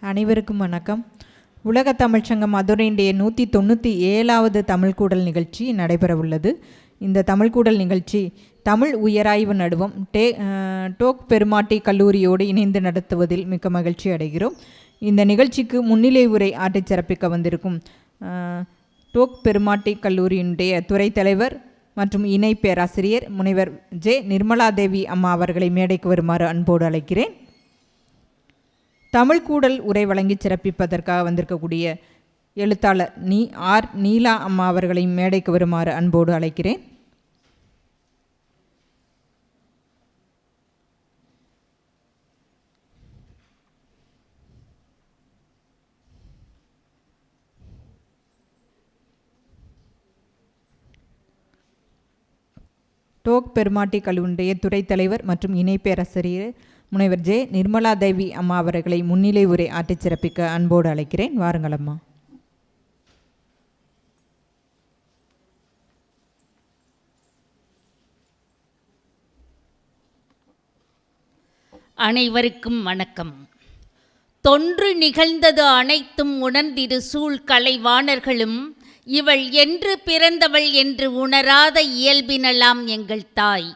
அனைவருக்கும் வணக்கம். உலக தமிழ்ச்சங்கம் மதுரையினுடைய 197வது தமிழ்கூடல் நிகழ்ச்சி நடைபெற உள்ளது. இந்த தமிழ்கூடல் நிகழ்ச்சி தமிழ் உயராய்வு நடுவம் டோக் பெருமாட்டி கல்லூரியோடு இணைந்து நடத்துவதில் மிக்க மகிழ்ச்சி அடைகிறோம். இந்த நிகழ்ச்சிக்கு முன்னிலை உரை ஆற்றி சிறப்பிக்க வந்திருக்கும் டோக் பெருமாட்டி கல்லூரியினுடைய துறை தலைவர் மற்றும் இணை பேராசிரியர் முனைவர் ஜே. நிர்மலாதேவி அம்மா அவர்களை மேடைக்கு வருமாறு அன்போடு அழைக்கிறேன். தமிழ்கூடல் உரை வழங்கி சிறப்பிப்பதற்காக வந்திருக்கக்கூடிய எழுத்தாளர் நீலா அம்மா அவர்களை மேடைக்கு வருமாறு அன்போடு அழைக்கிறேன். டோக் பெருமாட்டி கல்லூரியுடைய துறை தலைவர் மற்றும் இணை பேராசிரியர் முனைவர் ஜே. நிர்மலாதேவி அம்மா அவர்களை முன்னிலை உரை ஆற்றி சிறப்பிக்க அன்போடு அழைக்கிறேன். வாருங்கள் அம்மா. அனைவருக்கும் வணக்கம். தொன்று நிகழ்ந்தது அனைத்தும் உணர்ந்திடு சூழ் கலைவாணர்களும் இவள் என்று பிறந்தவள் என்று உணராத இயல்பினலாம் எங்கள் தாய்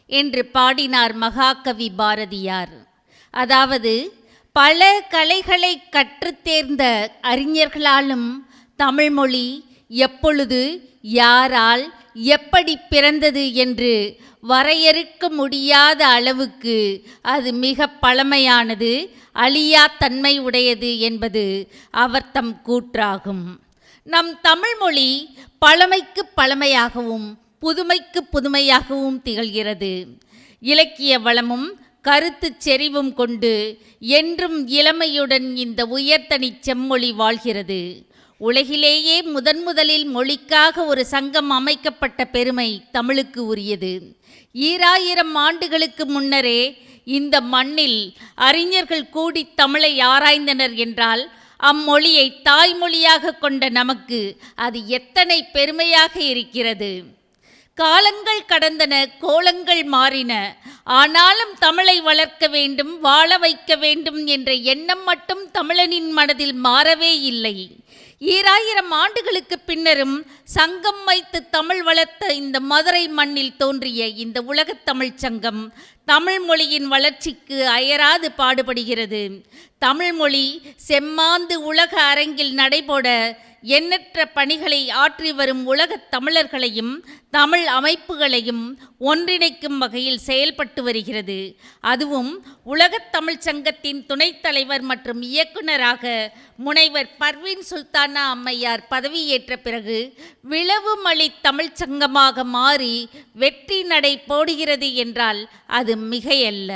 என்று பாடினார் மகாகவி பாரதியார். அதாவது பல கலைகளை கற்றுத்தேர்ந்த அறிஞர்களாலும் தமிழ்மொழி எப்பொழுது யாரால் எப்படி பிறந்தது என்று வரையறுக்க முடியாத அளவுக்கு அது மிக பழமையானது, அழியா தன்மை உடையது என்பது அவர் தம் கூற்றாகும். நம் தமிழ்மொழி பழமைக்கு பழமையாகவும் புதுமைக்கு புதுமையாகவும் திகழ்கிறது. இலக்கிய வளமும் கருத்து செறிவும் கொண்டு என்றும் இளமையுடன் இந்த உயர்தனி செம்மொழி வாழ்கிறது. உலகிலேயே முதலில் மொழிக்காக ஒரு சங்கம் அமைக்கப்பட்ட பெருமை தமிழுக்கு உரியது. 2000 ஆண்டுகளுக்கு முன்னரே இந்த மண்ணில் அறிஞர்கள் கூடி தமிழை ஆராய்ந்தனர் என்றால் அம்மொழியை தாய்மொழியாக கொண்ட நமக்கு அது எத்தனை பெருமையாக இருக்கிறது. காலங்கள் கடந்தன, கோலங்கள் மாறின, ஆனாலும் தமிழை வளர்க்க வேண்டும், வாழ வைக்க வேண்டும் என்ற எண்ணம் மட்டும் தமிழனின் மனதில் மாறவே இல்லை. 2000 ஆண்டுகளுக்கு பின்னரும் சங்கம் வைத்து தமிழ் வளர்த்த இந்த மதுரை மண்ணில் தோன்றிய இந்த உலகத் தமிழ் சங்கம் தமிழ் மொழியின் வளர்ச்சிக்கு அயராது பாடுபடுகிறது. தமிழ்மொழி செம்மாந்து உலக அரங்கில் நடைபோட எண்ணற்ற பணிகளை ஆற்றி வரும் உலகத் தமிழர்களையும் தமிழ் அமைப்புகளையும் ஒன்றிணைக்கும் வகையில் செயல்பட்டு வருகிறது. அதுவும் உலகத் தமிழ்ச் சங்கத்தின் துணைத் தலைவர் மற்றும் இயக்குநராக முனைவர் பர்வீன் சுல்தானா அம்மையார் பதவியேற்ற பிறகு விளவுமொழி தமிழ்ச் சங்கமாக மாறி வெற்றி நடை போடுகிறது என்றால் அது மிகையல்ல.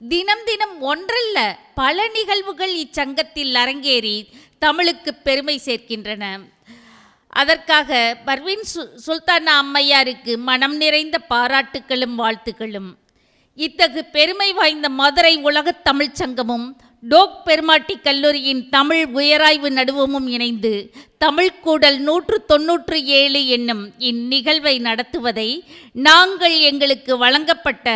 தினம் தினம் ஒன்றல்ல பல நிகழ்வுகள் இச்சங்கத்தில் அரங்கேறி தமிழுக்கு பெருமை சேர்க்கின்றன. அதற்காக பர்வீன் சுல்தானா அம்மையாருக்கு மனம் நிறைந்த பாராட்டுக்களும் வாழ்த்துக்களும். இத்தகு பெருமை வாய்ந்த மதுரை உலகத் தமிழ்ச் சங்கமும் டோக் பெருமாட்டி கல்லூரியின் தமிழ் உயராய்வு நடுவமும் இணைந்து தமிழ்கூடல் 197 என்னும் இந்நிகழ்வை நடத்துவதை நாங்கள் எங்களுக்கு வழங்கப்பட்ட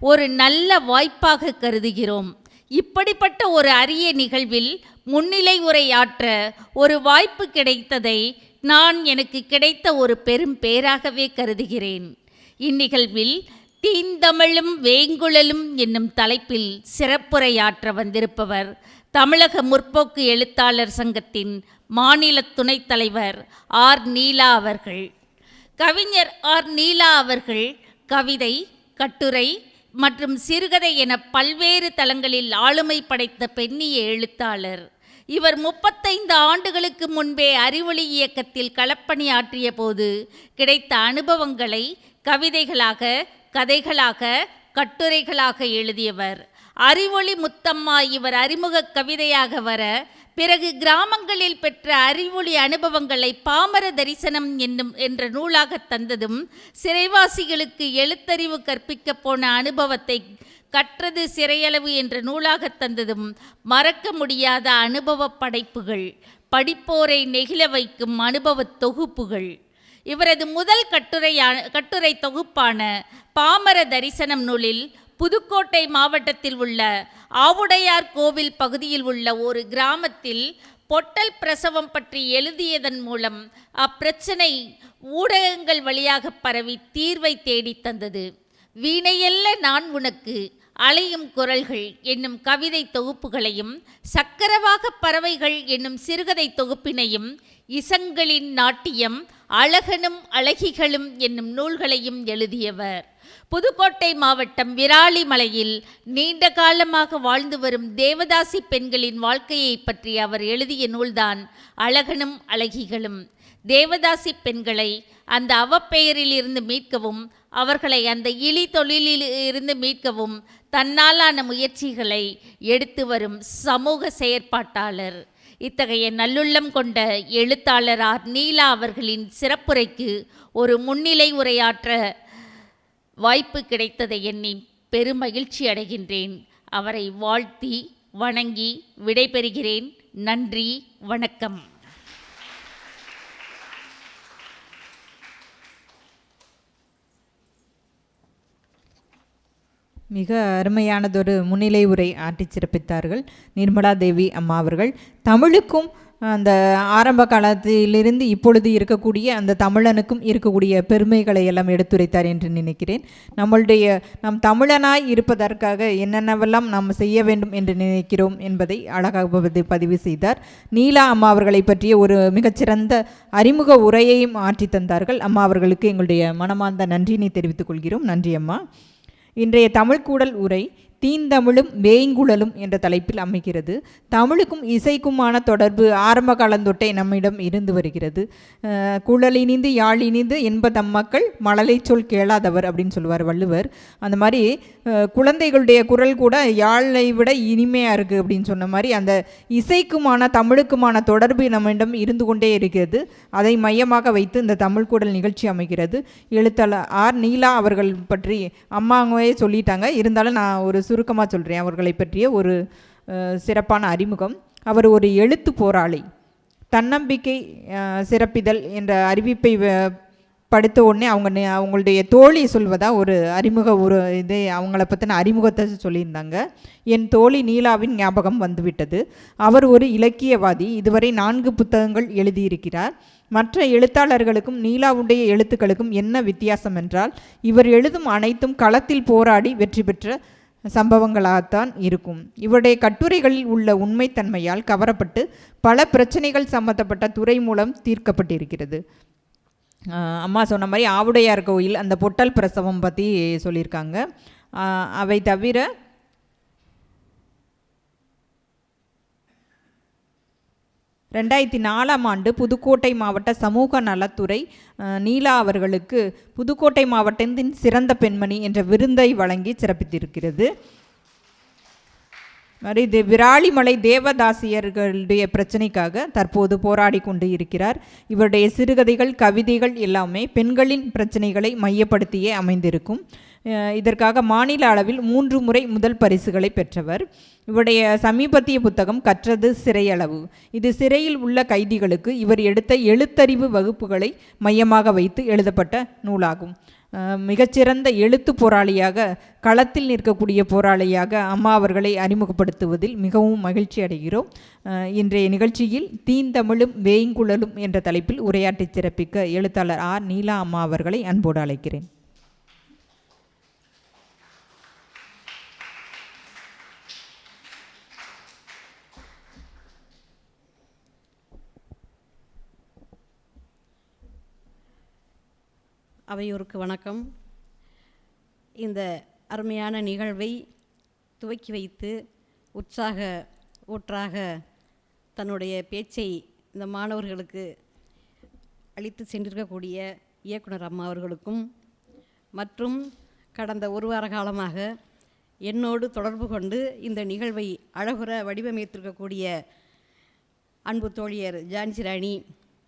ஒரு நல்ல வாய்ப்பாக கருதுகிறோம். இப்படிப்பட்ட ஒரு அரிய நிகழ்வில் முன்னிலை உரையாற்ற ஒரு வாய்ப்பு கிடைத்ததை நான் எனக்கு கிடைத்த ஒரு பெரும் பேராகவே கருதுகிறேன். இந்நிகழ்வில் தீந்தமிழும் வேங்குழலும் என்னும் தலைப்பில் சிறப்புரையாற்ற வந்திருப்பவர் தமிழக முற்போக்கு எழுத்தாளர் சங்கத்தின் மாநில துணைத் தலைவர் ஆர். நீலா அவர்கள். கவிஞர் ஆர். நீலா அவர்கள் கவிதை, கட்டுரை மற்றும் சிறுகதை என பல்வேறு தளங்களில் ஆளுமை படைத்த பெண்ணிய எழுத்தாளர். இவர் 35 ஆண்டுகளுக்கு முன்பே அறிவொளி இயக்கத்தில் களப்பணியாற்றிய போது கிடைத்த அனுபவங்களை கவிதைகளாக, கதைகளாக, கட்டுரைகளாக எழுதியவர். அறிவொளி முத்தம்மா இவர் அறிமுக கவிதையாக வர, பிறகு கிராமங்களில் பெற்ற அறிவொளி அனுபவங்களை பாமர தரிசனம் என்ற நூலாக தந்ததும், சிறைவாசிகளுக்கு எழுத்தறிவு கற்பிக்க போன அனுபவத்தை கற்றது சிறையளவு என்ற நூலாக தந்ததும் மறக்க முடியாத அனுபவ படைப்புகள், படிப்போரை நெகிழ வைக்கும் அனுபவ தொகுப்புகள். இவரது முதல் கட்டுரை தொகுப்பான பாமர தரிசனம் நூலில் புதுக்கோட்டை மாவட்டத்தில் உள்ள ஆவுடையார் கோவில் பகுதியில் உள்ள ஒரு கிராமத்தில் பொட்டல் பிரசவம் பற்றி எழுதியதன் மூலம் அப்பிரச்சனை ஊடகங்கள் வழியாக பரவி தீர்வை தேடி தந்தது. வீணையல்ல நான் உனக்கு, அலையும் குரல்கள் என்னும் கவிதை தொகுப்புகளையும், சக்கரவாக பறவைகள் என்னும் சிறுகதை தொகுப்பினையும், இசங்களின் நாட்டியம், அழகனும் அழகிகளும் என்னும் நூல்களையும் எழுதியவர். புதுக்கோட்டை மாவட்டம் விராலிமலையில் நீண்ட காலமாக வாழ்ந்து வரும் தேவதாசி பெண்களின் வாழ்க்கையை பற்றி அவர் எழுதிய நூல்தான் அழகனும் அழகிகளும். தேவதாசி பெண்களை அந்த அவப்பெயரில் இருந்து மீட்கவும், அவர்களை அந்த இழி தொழிலில் இருந்து மீட்கவும் தன்னாலான முயற்சிகளை எடுத்து வரும் சமூக செயற்பாட்டாளர். இத்தகைய நல்லுள்ளம் கொண்ட எழுத்தாளர் ஆர். நீலா அவர்களின் சிறப்புரைக்கு ஒரு முன்னிலை உரையாற்ற வாய்ப்பு கிடைத்ததை எண்ணி பெருமகிழ்ச்சி அடைகின்றேன். அவரை வாழ்த்தி வணங்கி விடைபெறுகிறேன். நன்றி, வணக்கம். மிக அருமையானதொரு முன்னிலை உரை ஆற்றி சிறப்பித்தார்கள் நிர்மலா தேவி அம்மா அவர்கள். தமிழுக்கும் அந்த ஆரம்ப காலத்திலிருந்து இப்பொழுது இருக்கக்கூடிய அந்த தமிழனுக்கும் இருக்கக்கூடிய பெருமைகளை எல்லாம் எடுத்துரைத்தார் என்று நினைக்கிறேன். நம் தமிழனாய் இருப்பதற்காக என்னென்னவெல்லாம் நாம் செய்ய வேண்டும் என்று நினைக்கிறோம் என்பதை அழகாக பதிவு செய்தார். நீலா அம்மா அவர்களை பற்றிய ஒரு மிகச்சிறந்த அறிமுக உரையையும் ஆற்றி தந்தார்கள். அம்மா அவர்களுக்கு எங்களுடைய மனமார்ந்த நன்றியினை தெரிவித்துக் கொள்கிறோம். நன்றி அம்மா. இன்றைய தமிழ்கூடல் உரை தீந்தமிழும் வேய்ங்குழலும் என்ற தலைப்பில் அமைகிறது. தமிழுக்கும் இசைக்குமான தொடர்பு ஆரம்ப காலந்தொட்டே நம்மிடம் இருந்து வருகிறது. குழலினிந்து யாழினிந்து என்பதம் மக்கள் மழலை சொல் கேளாதவர் அப்படின்னு சொல்லுவார் வள்ளுவர். அந்த மாதிரி குழந்தைகளுடைய குரல் கூட யாழை விட இனிமையாக இருக்குது அப்படின்னு சொன்ன மாதிரி அந்த இசைக்குமான தமிழுக்குமான தொடர்பு நம்மிடம் இருந்து கொண்டே இருக்கிறது. அதை மையமாக வைத்து இந்த தமிழ்கூடல் நிகழ்ச்சி அமைகிறது. எழுத்தாளர் ஆர். நீலா அவர்கள் பற்றி அம்மாவே சொல்லிட்டாங்க. இருந்தாலும் நான் ஒரு சுருக்கமாக சொல்கிறேன். அவர்களை பற்றிய ஒரு சிறப்பான அறிமுகம். அவர் ஒரு எழுத்து போராளி. தன்னம்பிக்கை சிறப்பிதழ் என்ற அறிவிப்பை படித்த உடனே அவங்களுடைய தோழி சொல்வதா ஒரு அறிமுக இதை அவங்கள பற்றின அறிமுகத்தை சொல்லியிருந்தாங்க. என் தோழி நீலாவின் ஞாபகம் வந்துவிட்டது. அவர் ஒரு இலக்கியவாதி. இதுவரை 4 புத்தகங்கள் எழுதியிருக்கிறார். மற்ற எழுத்தாளர்களுக்கும் நீலாவுடைய எழுத்துக்களுக்கும் என்ன வித்தியாசம் என்றால், இவர் எழுதும் அனைத்தும் களத்தில் போராடி வெற்றி பெற்ற சம்பவங்களாகத்தான் இருக்கும். இவருடைய கட்டுரைகளில் உள்ள உண்மைத்தன்மையால் கவரப்பட்டு பல பிரச்சனைகள் சம்பந்தப்பட்ட துறை மூலம் தீர்க்கப்பட்டிருக்கிறது. அம்மா சொன்ன மாதிரி ஆவுடையார் கோயில் அந்த பொட்டல் பிரசவம் பற்றி சொல்லியிருக்காங்க. அவை தவிர (2004) புதுக்கோட்டை மாவட்ட சமூக நலத்துறை நீலா அவர்களுக்கு புதுக்கோட்டை மாவட்டத்தின் சிறந்த பெண்மணி என்ற விருதை வழங்கி சிறப்பித்திருக்கிறது. இது விராலிமலை தேவதாசியர்களுடைய பிரச்சனைக்காக தற்போது போராடி கொண்டு இருக்கிறார். இவருடைய சிறுகதைகள், கவிதைகள் எல்லாமே பெண்களின் பிரச்சனைகளை மையப்படுத்தியே அமைந்திருக்கும். இதற்காக மாநில அளவில் 3 முறை முதல் பரிசுகளை பெற்றவர். இவருடைய சமீபத்திய புத்தகம் கற்றது சிறையளவு. இது சிறையில் உள்ள கைதிகளுக்கு இவர் எடுத்த எழுத்தறிவு வகுப்புகளை மையமாக வைத்து எழுதப்பட்ட நூலாகும். மிகச்சிறந்த எழுத்து போராளியாக, களத்தில் நிற்கக்கூடிய போராளியாக அம்மா அவர்களை அறிமுகப்படுத்துவதில் மிகவும் மகிழ்ச்சி அடைகிறோம். இன்றைய நிகழ்ச்சியில் தீந்தமிழும் வேய்ங்குழலும் என்ற தலைப்பில் உரையாற்றி சிறப்பிக்க எழுத்தாளர் ஆர். நீலா அம்மா அவர்களை அன்போடு அழைக்கிறேன். அவையோருக்கு வணக்கம். இந்த அருமையான நிகழ்வை துவக்கி வைத்து உற்சாக ஊற்றாக தன்னுடைய பேச்சை இந்த மாணவர்களுக்கு அளித்து சென்றிருக்கக்கூடிய இயக்குனர் அம்மா அவர்களுக்கும் மற்றும் கடந்த 1 வார காலமாக என்னோடு தொடர்பு கொண்டு இந்த நிகழ்வை அழகுற வடிவமைத்திருக்கக்கூடிய அன்பு தோழியர் ஜான்சி ராணி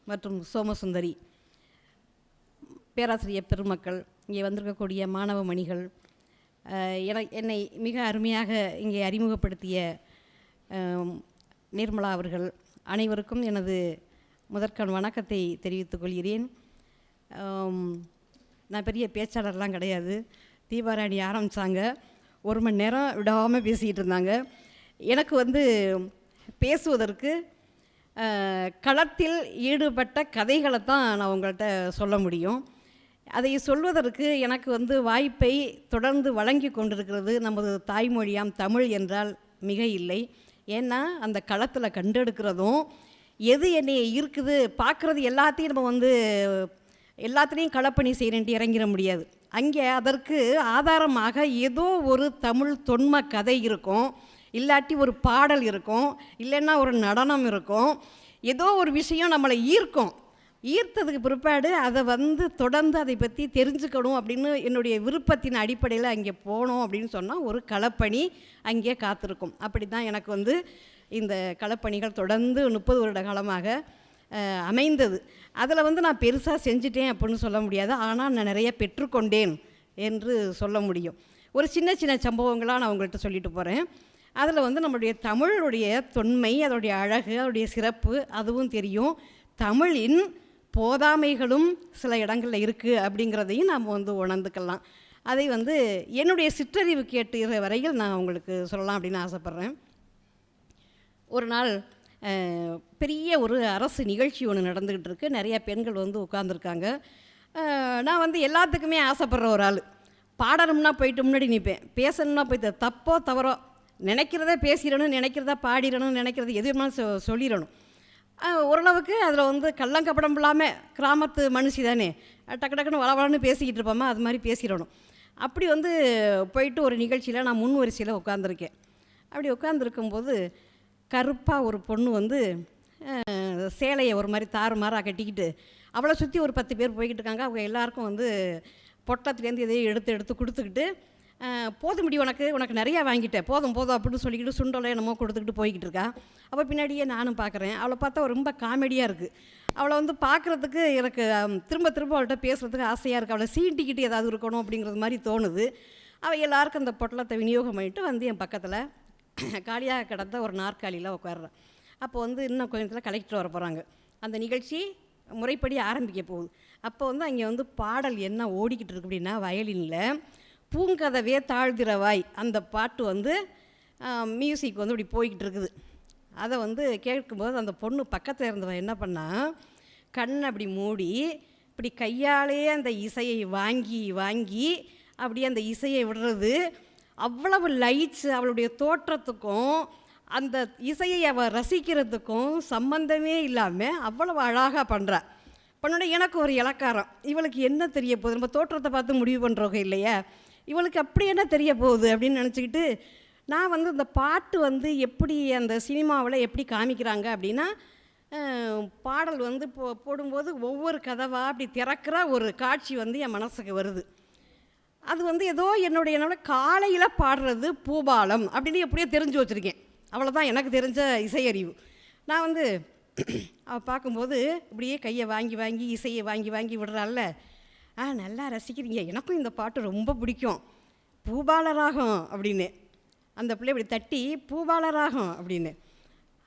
மற்றும் சோமசுந்தரி, பேராசிரியர் பெருமக்கள், இங்கே வந்திருக்கக்கூடிய மாணவ மணிகள், என்னை மிக அருமையாக இங்கே அறிமுகப்படுத்திய நிர்மலா அவர்கள் அனைவருக்கும் எனது முதற்கண் வணக்கத்தை தெரிவித்துக் கொள்கிறேன். நான் பெரிய பேச்சாளர்லாம் கிடையாது. தீபாராணி ஆரம்பித்தாங்க, 1 மணி நேரம் விடாமல் பேசிக்கிட்டு இருந்தாங்க. எனக்கு வந்து பேசுவதற்கு களத்தில் ஈடுபட்ட கதைகளை தான் நான் உங்கள்கிட்ட சொல்ல முடியும். அதை சொல்வதற்கு எனக்கு வந்து வாய்ப்பை தொடர்ந்து வழங்கி கொண்டிருக்கிறது நமது தாய்மொழியாம் தமிழ் என்றால் மிக இல்லை. ஏன்னா அந்த களத்தில் கண்டெடுக்கிறதும் எது என்னை இருக்குது பார்க்குறது எல்லாத்தையும் நம்ம வந்து எல்லாத்துலேயும் களப்பணி செய்கிறேன்ட்டு இறங்கிட முடியாது. அங்கே அதற்கு ஆதாரமாக ஏதோ ஒரு தமிழ் தொன்ம கதை இருக்கும், இல்லாட்டி ஒரு பாடல் இருக்கும், இல்லைன்னா ஒரு நடனம் இருக்கும், ஏதோ ஒரு விஷயம் நம்மளை ஈர்க்கும். ஈர்த்ததுக்கு பிற்பாடு அதை வந்து தொடர்ந்து அதை பற்றி தெரிஞ்சுக்கணும் அப்படின்னு என்னுடைய விருப்பத்தின் அடிப்படையில் அங்கே போனோம் அப்படின்னு சொன்னால் ஒரு களப்பணி அங்கே காத்திருக்கும். அப்படி தான் எனக்கு வந்து இந்த களப்பணிகள் தொடர்ந்து 30 வருட காலமாக அமைந்தது. அதில் வந்து நான் பெருசாக செஞ்சிட்டேன் அப்படின்னு சொல்ல முடியாது, ஆனால் நான் நிறைய பெற்றுக்கொண்டேன் என்று சொல்ல முடியும். ஒரு சின்ன சின்ன சம்பவங்களாக நான் உங்கள்கிட்ட சொல்லிட்டு போகிறேன். அதில் வந்து நம்மளுடைய தமிழுடைய தொன்மை, அதோடைய அழகு, அதோடைய சிறப்பு அதுவும் தெரியும். தமிழின் போதாமைகளும் சில இடங்களில் இருக்குது அப்படிங்கிறதையும் நாம் வந்து உணர்ந்துக்கலாம். அதை வந்து என்னுடைய சிற்றறிவு கேட்டுகிற வரையில் நான் உங்களுக்கு சொல்லலாம் அப்படின்னு ஆசைப்பட்றேன். ஒரு நாள் பெரிய ஒரு அரசு நிகழ்ச்சி ஒன்று நடந்துக்கிட்டு இருக்குது. நிறைய பெண்கள் வந்து உட்காந்துருக்காங்க. நான் வந்து எல்லாத்துக்குமே ஆசைப்படுற ஒரு ஆள். பாடணும்னா போயிட்டு முன்னாடி நிற்பேன், பேசணும்னா போயிட்டு தப்போ தவறோ நினைக்கிறத பேசிடணும், நினைக்கிறத பாடிடணும், நினைக்கிறது எதுவுமே சொல்லிடணும். ஓரளவுக்கு அதில் வந்து கள்ளங்கப்படம் இல்லாமல் கிராமத்து மனுஷி தானே, டக்கு டக்குன்னு வளவளன்னு பேசிக்கிட்டு இருப்போமா, அது மாதிரி பேசிடணும். அப்படி வந்து போயிட்டு ஒரு நிகழ்ச்சியில் நான் முன் வரிசையில் உட்காந்துருக்கேன். அப்படி உட்காந்துருக்கும்போது கருப்பாக ஒரு பொண்ணு வந்து சேலையை ஒரு மாதிரி தாறுமாறாக கட்டிக்கிட்டு அவளை சுற்றி ஒரு 10 பேர் போய்கிட்டு இருக்காங்க. அவங்க எல்லாருக்கும் வந்து பொட்டத்துலேருந்து எதையும் எடுத்து கொடுத்துக்கிட்டு, போதும் முடி உனக்கு நிறையா வாங்கிட்டேன், போதும் அப்படின்னு சொல்லிக்கிட்டு சுண்டலை என்னமோ கொடுத்துக்கிட்டு போய்கிட்டு இருக்கா. அப்போ பின்னாடியே நானும் பார்க்குறேன். அவளை பார்த்தா ரொம்ப காமெடியாக இருக்குது. அவளை வந்து பார்க்குறதுக்கு எனக்கு திரும்ப அவள்கிட்ட பேசுகிறதுக்கு ஆசையாக இருக்குது. அவளை சீண்டிக்கிட்டு ஏதாவது இருக்கணும் அப்படிங்கிறது மாதிரி தோணுது. அவள் எல்லாருக்கும் அந்த பொட்டலத்தை விநியோகம் பண்ணிட்டு வந்து என் பக்கத்தில் காலியாக கிடந்த ஒரு நாற்காலியில் உட்கார்றேன். அப்போ வந்து இன்னும் கொஞ்சத்தில் கலெக்டர் வர போகிறாங்க. அந்த நிகழ்ச்சி முறைப்படி ஆரம்பிக்க போகுது. அப்போ வந்து அங்கே வந்து பாடல் என்ன ஓடிக்கிட்டு இருக்கு அப்படின்னா, வயலினில் பூங்கதவே தாழ்திரவாய் அந்த பாட்டு வந்து மியூசிக் வந்து இப்படி போய்கிட்டு இருக்குது. அதை வந்து கேட்கும்போது அந்த பொண்ணு பக்கத்தில் இருந்தவன் என்ன பண்ணா, கண் அப்படி மூடி இப்படி கையாலே அந்த இசையை வாங்கி அப்படியே அந்த இசையை விடுறது. அவ்வளவு லைட்ஸ் அவளுடைய தோற்றத்துக்கும் அந்த இசையை அவள் ரசிக்கிறதுக்கும் சம்பந்தமே இல்லாமல் அவ்வளவு அழகாக பண்ணுறா. பண்ணோட எனக்கு ஒரு இலக்காரம், இவளுக்கு என்ன தெரிய போகுது, நம்ம தோற்றத்தை பார்த்து முடிவு பண்ணுறவங்க இல்லையா, இவளுக்கு அப்படி என்ன தெரிய போகுது அப்படின்னு நினச்சிக்கிட்டு நான் வந்து இந்த பாட்டு வந்து எப்படி அந்த சினிமாவில் எப்படி காமிக்கிறாங்க அப்படின்னா, பாடல் வந்து போடும்போது ஒவ்வொரு கதவாக அப்படி திறக்கிற ஒரு காட்சி வந்து என் மனசுக்கு வருது. அது வந்து ஏதோ என்னோட காலையில் பாடுறது பூபாலம் அப்படின்னு எப்படியோ தெரிஞ்சு வச்சுருக்கேன். அவ்வளோதான் எனக்கு தெரிஞ்ச இசையறிவு. நான் வந்து அவள் பார்க்கும்போது இப்படியே கையை வாங்கி இசையை வாங்கி விடுறாள்ல, நல்லா ரசிக்கிறீங்க, எனக்கும் இந்த பாட்டு ரொம்ப பிடிக்கும், பூபாலராகம் அப்படின்னு அந்த பிள்ளை இப்படி தட்டி பூபாலராகம் அப்படின்னு.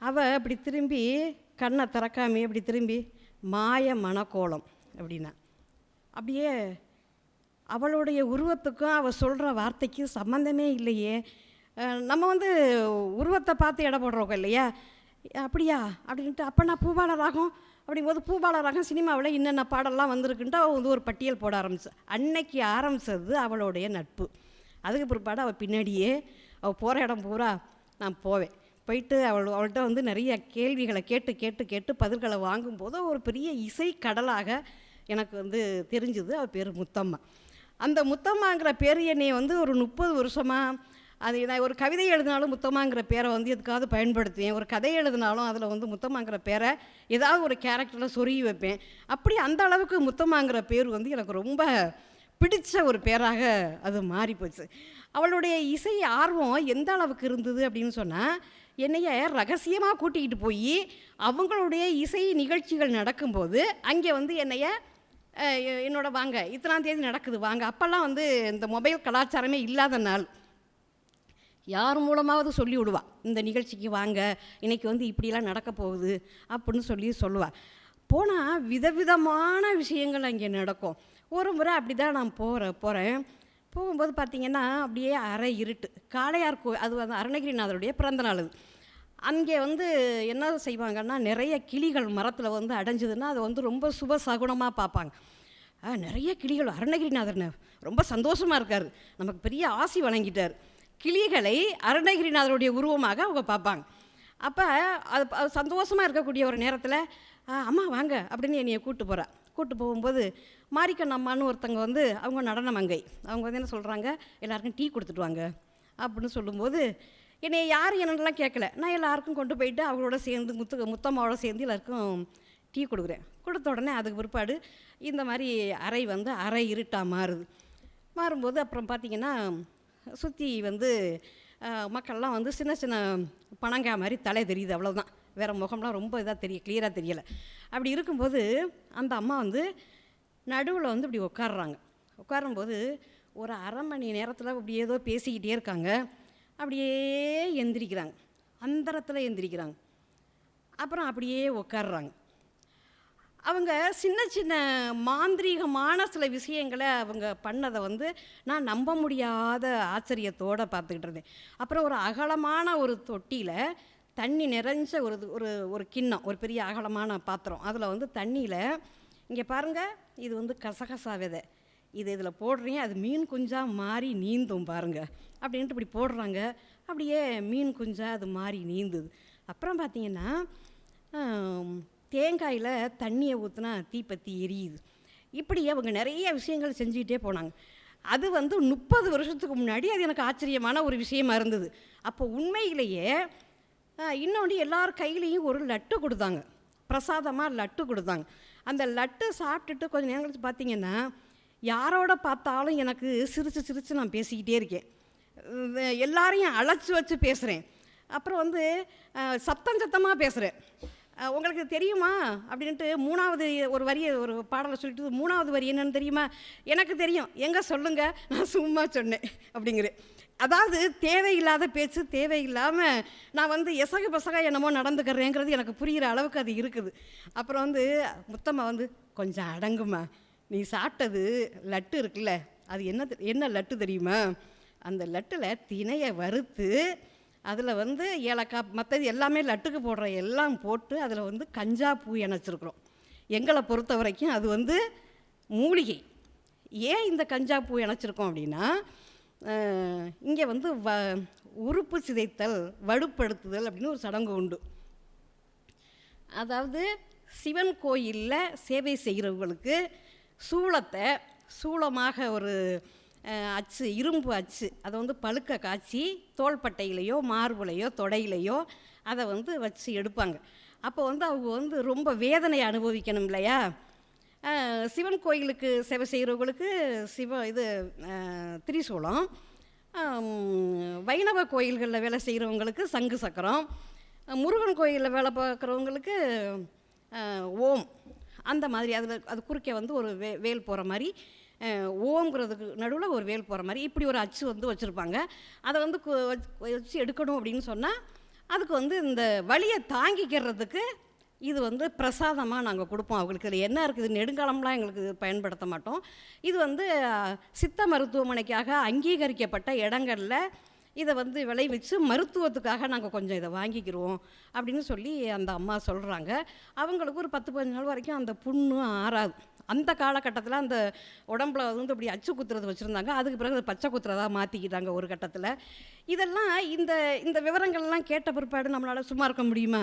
அவள் அப்படி திரும்பி கண்ணை திறக்காமே அப்படி திரும்பி மாய மனக்கோலம் அப்படின்னா, அப்படியே அவளுடைய உருவத்துக்கும் அவள் சொல்கிற வார்த்தைக்கும் சம்மந்தமே இல்லையே. நம்ம வந்து உருவத்தை பார்த்து எடை போடுறோம் இல்லையா, அப்படியா அப்படின்ட்டு. அப்போ நான் பூபாலராகம் அப்படிங்கும்போது பூபாலராகம் சினிமாவில் என்னென்ன பாடலாம் வந்திருக்குன்ட்டு அவள் வந்து ஒரு பட்டியல் போட ஆரம்பிச்சு. அன்னைக்கு ஆரம்பித்தது அவளுடைய நட்பு. அதுக்கு பிற்பாடு அவள் பின்னாடியே அவள் போகிற இடம் பூரா நான் போயிட்டு அவள்கிட்ட வந்து நிறைய கேள்விகளை கேட்டு பதில்களை வாங்கும்போது ஒரு பெரிய இசை கடலாக எனக்கு வந்து தெரிஞ்சுது. அவள் பேர் முத்தம்மா. அந்த முத்தம்மாங்கிற பேர் என்னை வந்து ஒரு 30 வருஷமாக, அது நான் ஒரு கவிதை எழுதினாலும் முத்தம்மாங்கிற பேரை வந்து எதுக்காவது பயன்படுத்துவேன், ஒரு கதை எழுதினாலும் அதில் வந்து முத்தம்மாங்கிற பேரை ஏதாவது ஒரு கேரக்டரில் சொருகி வைப்பேன். அப்படி அந்த அளவுக்கு முத்தம்மாங்கிற பேர் வந்து எனக்கு ரொம்ப பிடிச்ச ஒரு பேராக அது மாறிப்போச்சு. அவளுடைய இசை ஆர்வம் எந்த அளவுக்கு இருந்தது அப்படின்னு சொன்னால், என்னைய ரகசியமாக கூட்டிகிட்டு போய் அவங்களுடைய இசை நிகழ்ச்சிகள் நடக்கும்போது அங்கே வந்து என்னோட வாங்க இத்தனாம் தேதி நடக்குது வாங்க. அப்போல்லாம் வந்து இந்த மொபைல் கலாச்சாரமே இல்லாத நாள். யார் மூலமாவது சொல்லி விடுவா, இந்த நிகழ்ச்சிக்கு வாங்க, இன்றைக்கி வந்து இப்படிலாம் நடக்க போகுது அப்படின்னு சொல்லுவாள். போனால் விதவிதமான விஷயங்கள் அங்கே நடக்கும். ஒரு முறை அப்படி தான் நான் போகிறேன். போகும்போது பார்த்திங்கன்னா அப்படியே அரை இருட்டு. காளையார் அது வந்து அருணகிரிநாதருடைய பிறந்த நாள் அது. அங்கே வந்து என்ன செய்வாங்கன்னா, நிறைய கிளிகள் மரத்தில் வந்து அடைஞ்சதுன்னா அதை வந்து ரொம்ப சுப சகுனமாக பார்ப்பாங்க. நிறைய கிளிகள், அருணகிரிநாதர் ரொம்ப சந்தோஷமாக இருக்கார், நமக்கு பெரிய ஆசி வழங்கிட்டார். கிளிகளை அருணகிரிநாதருடைய உருவமாக அவங்க பார்ப்பாங்க. அப்போ அது சந்தோஷமாக இருக்கக்கூடிய ஒரு நேரத்தில் அம்மா வாங்க அப்படின்னு என்னையை கூப்பிட்டு போகும்போது மாரிக்கண்ணம்மான்னு ஒருத்தங்க வந்து அவங்க நடன மங்கை, அவங்க வந்து என்ன சொல்கிறாங்க, எல்லாருக்கும் டீ கொடுத்துட்டு வாங்க அப்படின்னு சொல்லும்போது என்னை யார் என்னென்னலாம் கேட்கல, நான் எல்லாருக்கும் கொண்டு போயிட்டு அவங்களோட சேர்ந்து முத்தம்மாவோட சேர்ந்து எல்லாருக்கும் டீ கொடுக்குறேன். கொடுத்த உடனே அதுக்கு பிற்பாடு இந்த மாதிரி அறை வந்து அரை இருட்டாக மாறும்போது அப்புறம் பார்த்திங்கன்னா சுற்றி வந்து மக்கள்லாம் வந்து சின்ன சின்ன பனங்காய் மாதிரி தலை தெரியுது, அவ்வளோதான். வேறு முகம்லாம் ரொம்ப இதாக கிளியராக தெரியலை. அப்படி இருக்கும்போது அந்த அம்மா வந்து நடுவில் வந்து இப்படி உட்காரும்போது ஒரு அரை மணி நேரத்தில் இப்படி ஏதோ பேசிக்கிட்டே இருக்காங்க. அப்படியே எந்திரிக்கிறாங்க, அந்தரத்தில் எந்திரிக்கிறாங்க, அப்புறம் அப்படியே உட்காடுறாங்க. அவங்க சின்ன சின்ன மாந்திரீகமான சில விஷயங்களை அவங்க பண்ணதை வந்து நான் நம்ப முடியாத ஆச்சரியத்தோடு பார்த்துக்கிட்டு இருந்தேன். அப்புறம் ஒரு அகலமான ஒரு தொட்டியில் தண்ணி நிறைஞ்ச ஒரு கிண்ணம், ஒரு பெரிய அகலமான பாத்திரம், அதில் வந்து தண்ணியில் இங்கே பாருங்கள், இது வந்து கசகசா விதை, இதில் போடுறீங்க, அது மீன் குஞ்சாக மாறி நீந்தும் பாருங்கள் அப்படின்ட்டு இப்படி போடுறாங்க. அப்படியே மீன் குஞ்சாக அது மாறி நீந்துது. அப்புறம் பார்த்திங்கன்னா தேங்காயில் தண்ணியை ஊற்றினா தீப்பற்றி எரியுது. இப்படி அவங்க நிறைய விஷயங்கள் செஞ்சுக்கிட்டே போனாங்க. அது வந்து 30 வருஷத்துக்கு முன்னாடி அது எனக்கு ஆச்சரியமான ஒரு விஷயமா இருந்தது. அப்போ உண்மையிலேயே இன்னொன்று எல்லார் கையிலையும் ஒரு லட்டு கொடுத்தாங்க, பிரசாதமாக லட்டு கொடுத்தாங்க. அந்த லட்டு சாப்பிட்டுட்டு கொஞ்சம் நேரம் கழிச்சு பார்த்திங்கன்னா யாரோட பார்த்தாலும் எனக்கு சிரித்து நான் பேசிக்கிட்டே இருக்கேன், எல்லாரையும் அழைச்சி வச்சு பேசுகிறேன். அப்புறம் வந்து சத்தமாக பேசுகிறேன். உங்களுக்கு தெரியுமா அப்படின்ட்டு 3வது ஒரு பாடலை சொல்லிட்டு 3வது வரி என்னன்னு தெரியுமா, எனக்கு தெரியும், எங்கே சொல்லுங்கள், நான் சும்மா சொன்னேன் அப்படிங்கிறேன். அதாவது தேவையில்லாத பேச்சு, தேவையில்லாமல் நான் வந்து எசக பசக என்னமோ நடந்துக்கிறேங்கிறது எனக்கு புரிகிற அளவுக்கு அது இருக்குது. அப்புறம் வந்து முத்தம்மா வந்து கொஞ்சம் அடங்குமா, நீ சாப்பிட்டது லட்டு இருக்குல்ல, அது என்ன லட்டு தெரியுமா, அந்த லட்டில் தினையை வறுத்து அதில் வந்து ஏலக்காய் மற்றது எல்லாமே லட்டுக்கு போடுற எல்லாம் போட்டு அதில் வந்து கஞ்சா பூ இணைச்சிருக்கிறோம். எங்களை பொறுத்த வரைக்கும் அது வந்து மூலிகை. ஏன் இந்த கஞ்சா பூ இணைச்சிருக்கோம் அப்படின்னா, இங்கே வந்து உறுப்பு சிதைத்தல், வலுப்படுத்துதல் அப்படின்னு ஒரு சடங்கு உண்டு. அதாவது சிவன் கோயிலில் சேவை செய்கிறவங்களுக்கு சூளமாக ஒரு அச்சு, இரும்பு அச்சு, அதை வந்து பழுக்க காய்ச்சி தோள்பட்டையிலையோ மார்புலையோ தொடையிலையோ அதை வந்து வச்சு எடுப்பாங்க. அப்போ வந்து அவங்க வந்து ரொம்ப வேதனையை அனுபவிக்கணும் இல்லையா. சிவன் கோயிலுக்கு சேவை செய்கிறவங்களுக்கு திரிசூலம், வைணவ கோயில்களில் வேலை செய்கிறவங்களுக்கு சங்கு சக்கரம், முருகன் கோயிலில் வேலை பார்க்குறவங்களுக்கு ஓம், அந்த மாதிரி அது குறுக்கே வந்து ஒரு வேல் போகிற மாதிரி, ஓம்ங்கிறதுக்கு நடுவில் ஒரு வேல் போகிற மாதிரி இப்படி ஒரு அச்சு வந்து வச்சுருப்பாங்க. அதை வந்து வச்சு எடுக்கணும் அப்படின்னு சொன்னால் அதுக்கு வந்து இந்த வலியை தாங்கிக்கிறதுக்கு இது வந்து பிரசாதமாக நாங்கள் கொடுப்போம் அவங்களுக்கு. இதில் என்ன இருக்குது, நெடுங்காலம்லாம் எங்களுக்கு பயன்படுத்த மாட்டோம். இது வந்து சித்த மருத்துவமனைக்காக அங்கீகரிக்கப்பட்ட இடங்களில் இதை வந்து விளைவிச்சு மருத்துவத்துக்காக நாங்கள் கொஞ்சம் இதை வாங்கிக்கிறோம் அப்படின்னு சொல்லி அந்த அம்மா சொல்கிறாங்க. அவங்களுக்கு ஒரு 10-15 நாள் வரைக்கும் அந்த புண்ணு ஆறாது. அந்த காலகட்டத்தில் அந்த உடம்புல வந்து இப்படி அச்சு குத்துறது வச்சுருந்தாங்க. அதுக்கு பிறகு அது பச்சை குத்துறதா மாற்றிக்கிட்டாங்க ஒரு கட்டத்தில். இதெல்லாம் இந்த விவரங்கள்லாம் கேட்ட பிற்பாடு நம்மளால் சும்மா இருக்க முடியுமா?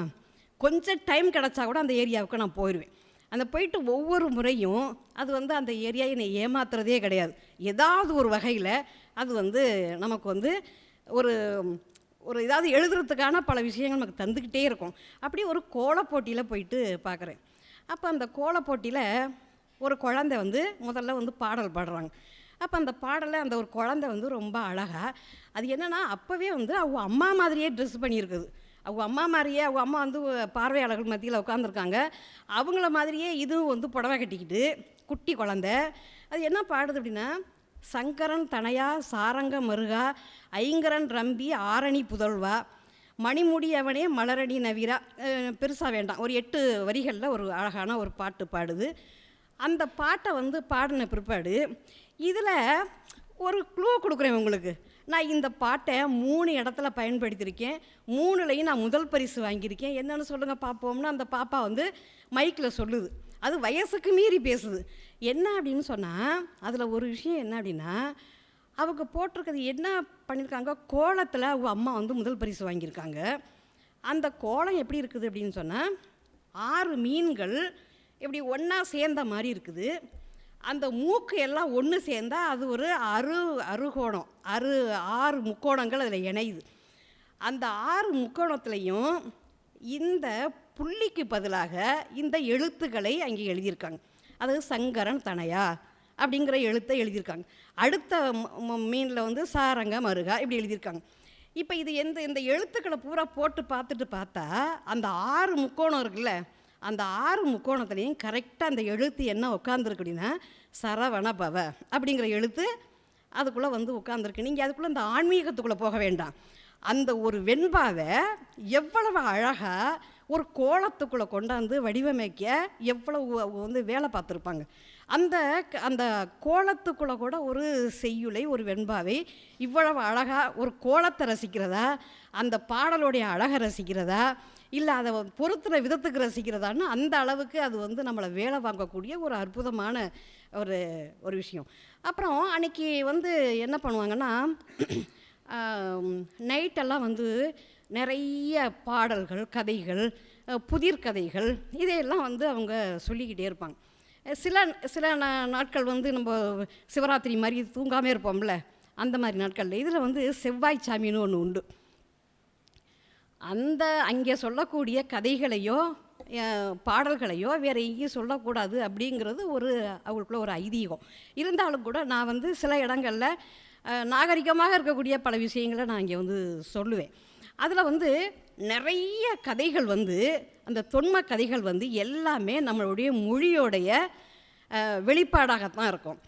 கொஞ்சம் டைம் கிடச்சா கூட அந்த ஏரியாவுக்கு நான் போயிடுவேன். அந்த போயிட்டு ஒவ்வொரு முறையும் அது வந்து அந்த ஏரியா என்னை ஏமாத்துறதே கிடையாது. ஏதாவது ஒரு வகையில் அது வந்து நமக்கு வந்து ஒரு ஏதாவது எழுதுறதுக்கான பல விஷயங்கள் நமக்கு தந்துக்கிட்டே இருக்கும். அப்படி ஒரு கோலப்போட்டியில் போயிட்டு பார்க்குறேன். அப்போ அந்த கோலப்போட்டியில் ஒரு குழந்தை வந்து முதல்ல வந்து பாடல் பாடுறாங்க. அப்போ அந்த பாடலை அந்த ஒரு குழந்தை வந்து ரொம்ப அழகாக, அது என்னென்னா அப்போவே வந்து அவங்க அம்மா மாதிரியே ட்ரெஸ் பண்ணியிருக்குது. அவங்க அம்மா மாதிரியே, அவங்க அம்மா வந்து பார்வையாளர்கள் மத்தியில் உட்காந்துருக்காங்க, அவங்கள மாதிரியே இதுவும் வந்து புடவை கட்டிக்கிட்டு குட்டி குழந்தை. அது என்ன பாடுது அப்படின்னா, சங்கரன் தனையா சாரங்க மருகா ஐங்கரன் ரம்பி ஆரணி புதல்வா மணிமுடியவனே மலரடி நவீரா. பெருசாக வேண்டாம், ஒரு 8 வரிகளில் ஒரு அழகான ஒரு பாட்டு பாடுது. அந்த பாட்டை வந்து பாடின பிற்பாடு இதில் ஒரு க்ளூ கொடுக்குறேன் உங்களுக்கு. நான் இந்த பாட்டை 3 இடத்துல பயன்படுத்தியிருக்கேன். 3லையும் நான் முதல் பரிசு வாங்கியிருக்கேன். என்னென்னு சொல்லுங்கள் பார்ப்போம்னு அந்த பாப்பா வந்து மைக்கில் சொல்லுது. அது வயசுக்கு மீறி பேசுது. என்ன அப்படின்னு சொன்னால், அதில் ஒரு விஷயம் என்ன அப்படின்னா, அவங்க போட்டிருக்கிறது என்ன பண்ணியிருக்காங்க, கோலத்தில் அவங்க அம்மா வந்து முதல் பரிசு வாங்கியிருக்காங்க. அந்த கோலம் எப்படி இருக்குது அப்படின்னு சொன்னால், 6 மீன்கள் இப்படி ஒன்றா சேர்ந்த மாதிரி இருக்குது. அந்த மூக்கு எல்லாம் ஒன்று சேர்ந்தால் அது ஒரு அறுகோணம், 6 முக்கோணங்கள் அதில் இணையுது. அந்த 6 முக்கோணத்துலேயும் இந்த புள்ளிக்கு பதிலாக இந்த எழுத்துக்களை அங்கே எழுதியிருக்காங்க. அது சங்கரன் தனையா அப்படிங்கிற எழுத்தை எழுதியிருக்காங்க. அடுத்த மீனில் வந்து சாரங்க மருகா இப்படி எழுதியிருக்காங்க. இப்போ இது இந்த எழுத்துக்களை பூரா போட்டு பார்த்தா அந்த 6 முக்கோணம் இருக்குல்ல, அந்த 6 முக்கோணத்துலேயும் கரெக்டாக அந்த எழுத்து என்ன உட்காந்துருக்கு அப்படின்னா சரவண பவ அப்படிங்கிற எழுத்து அதுக்குள்ளே வந்து உட்காந்துருக்கு. நீங்கள் அதுக்குள்ளே இந்த ஆன்மீகத்துக்குள்ளே போக வேண்டாம். அந்த ஒரு வெண்பாவை எவ்வளவு அழகாக ஒரு கோலத்துக்குள்ளே கொண்டாந்து வடிவமைக்க எவ்வளவு வந்து வேலை பார்த்துருப்பாங்க. அந்த கோலத்துக்குள்ளே கூட ஒரு செய்யுளை, ஒரு வெண்பாவை இவ்வளவு அழகாக ஒரு கோலத்தை ரசிக்கிறதா, அந்த பாடலுடைய அழகை ரசிக்கிறதா, இல்லை அதை பொறுத்துற விதத்துக்கு ரசிக்கிறதான்னு அந்த அளவுக்கு அது வந்து நம்மளை வேலை வாங்கக்கூடிய ஒரு அற்புதமான ஒரு விஷயம். அப்புறம் அன்றைக்கி வந்து என்ன பண்ணுவாங்கன்னா, நைட்டெல்லாம் வந்து நிறைய பாடல்கள், கதைகள், புதிர் கதைகள் இதையெல்லாம் வந்து அவங்க சொல்லிக்கிட்டே இருப்பாங்க. சில நாட்கள் வந்து நம்ம சிவராத்திரி மாதிரி தூங்காமல் இருப்போம்ல, அந்த மாதிரி நாட்களில் இதில் வந்து செவ்வாய் சாமின்னு ஒன்று உண்டு. அங்கே சொல்லக்கூடிய கதைகளையோ பாடல்களையோ வேறு எங்கேயும் சொல்லக்கூடாது அப்படிங்கிறது அவங்களுக்குள்ள ஒரு ஐதீகம். இருந்தாலும் கூட நான் வந்து சில இடங்களில் நாகரிகமாக இருக்கக்கூடிய பல விஷயங்களை நான் இங்கே வந்து சொல்லுவேன். அதில் வந்து நிறைய கதைகள் வந்து அந்த தொன்ம கதைகள் வந்து எல்லாமே நம்மளுடைய மொழியோடைய வெளிப்பாடாகத்தான் இருக்கும்.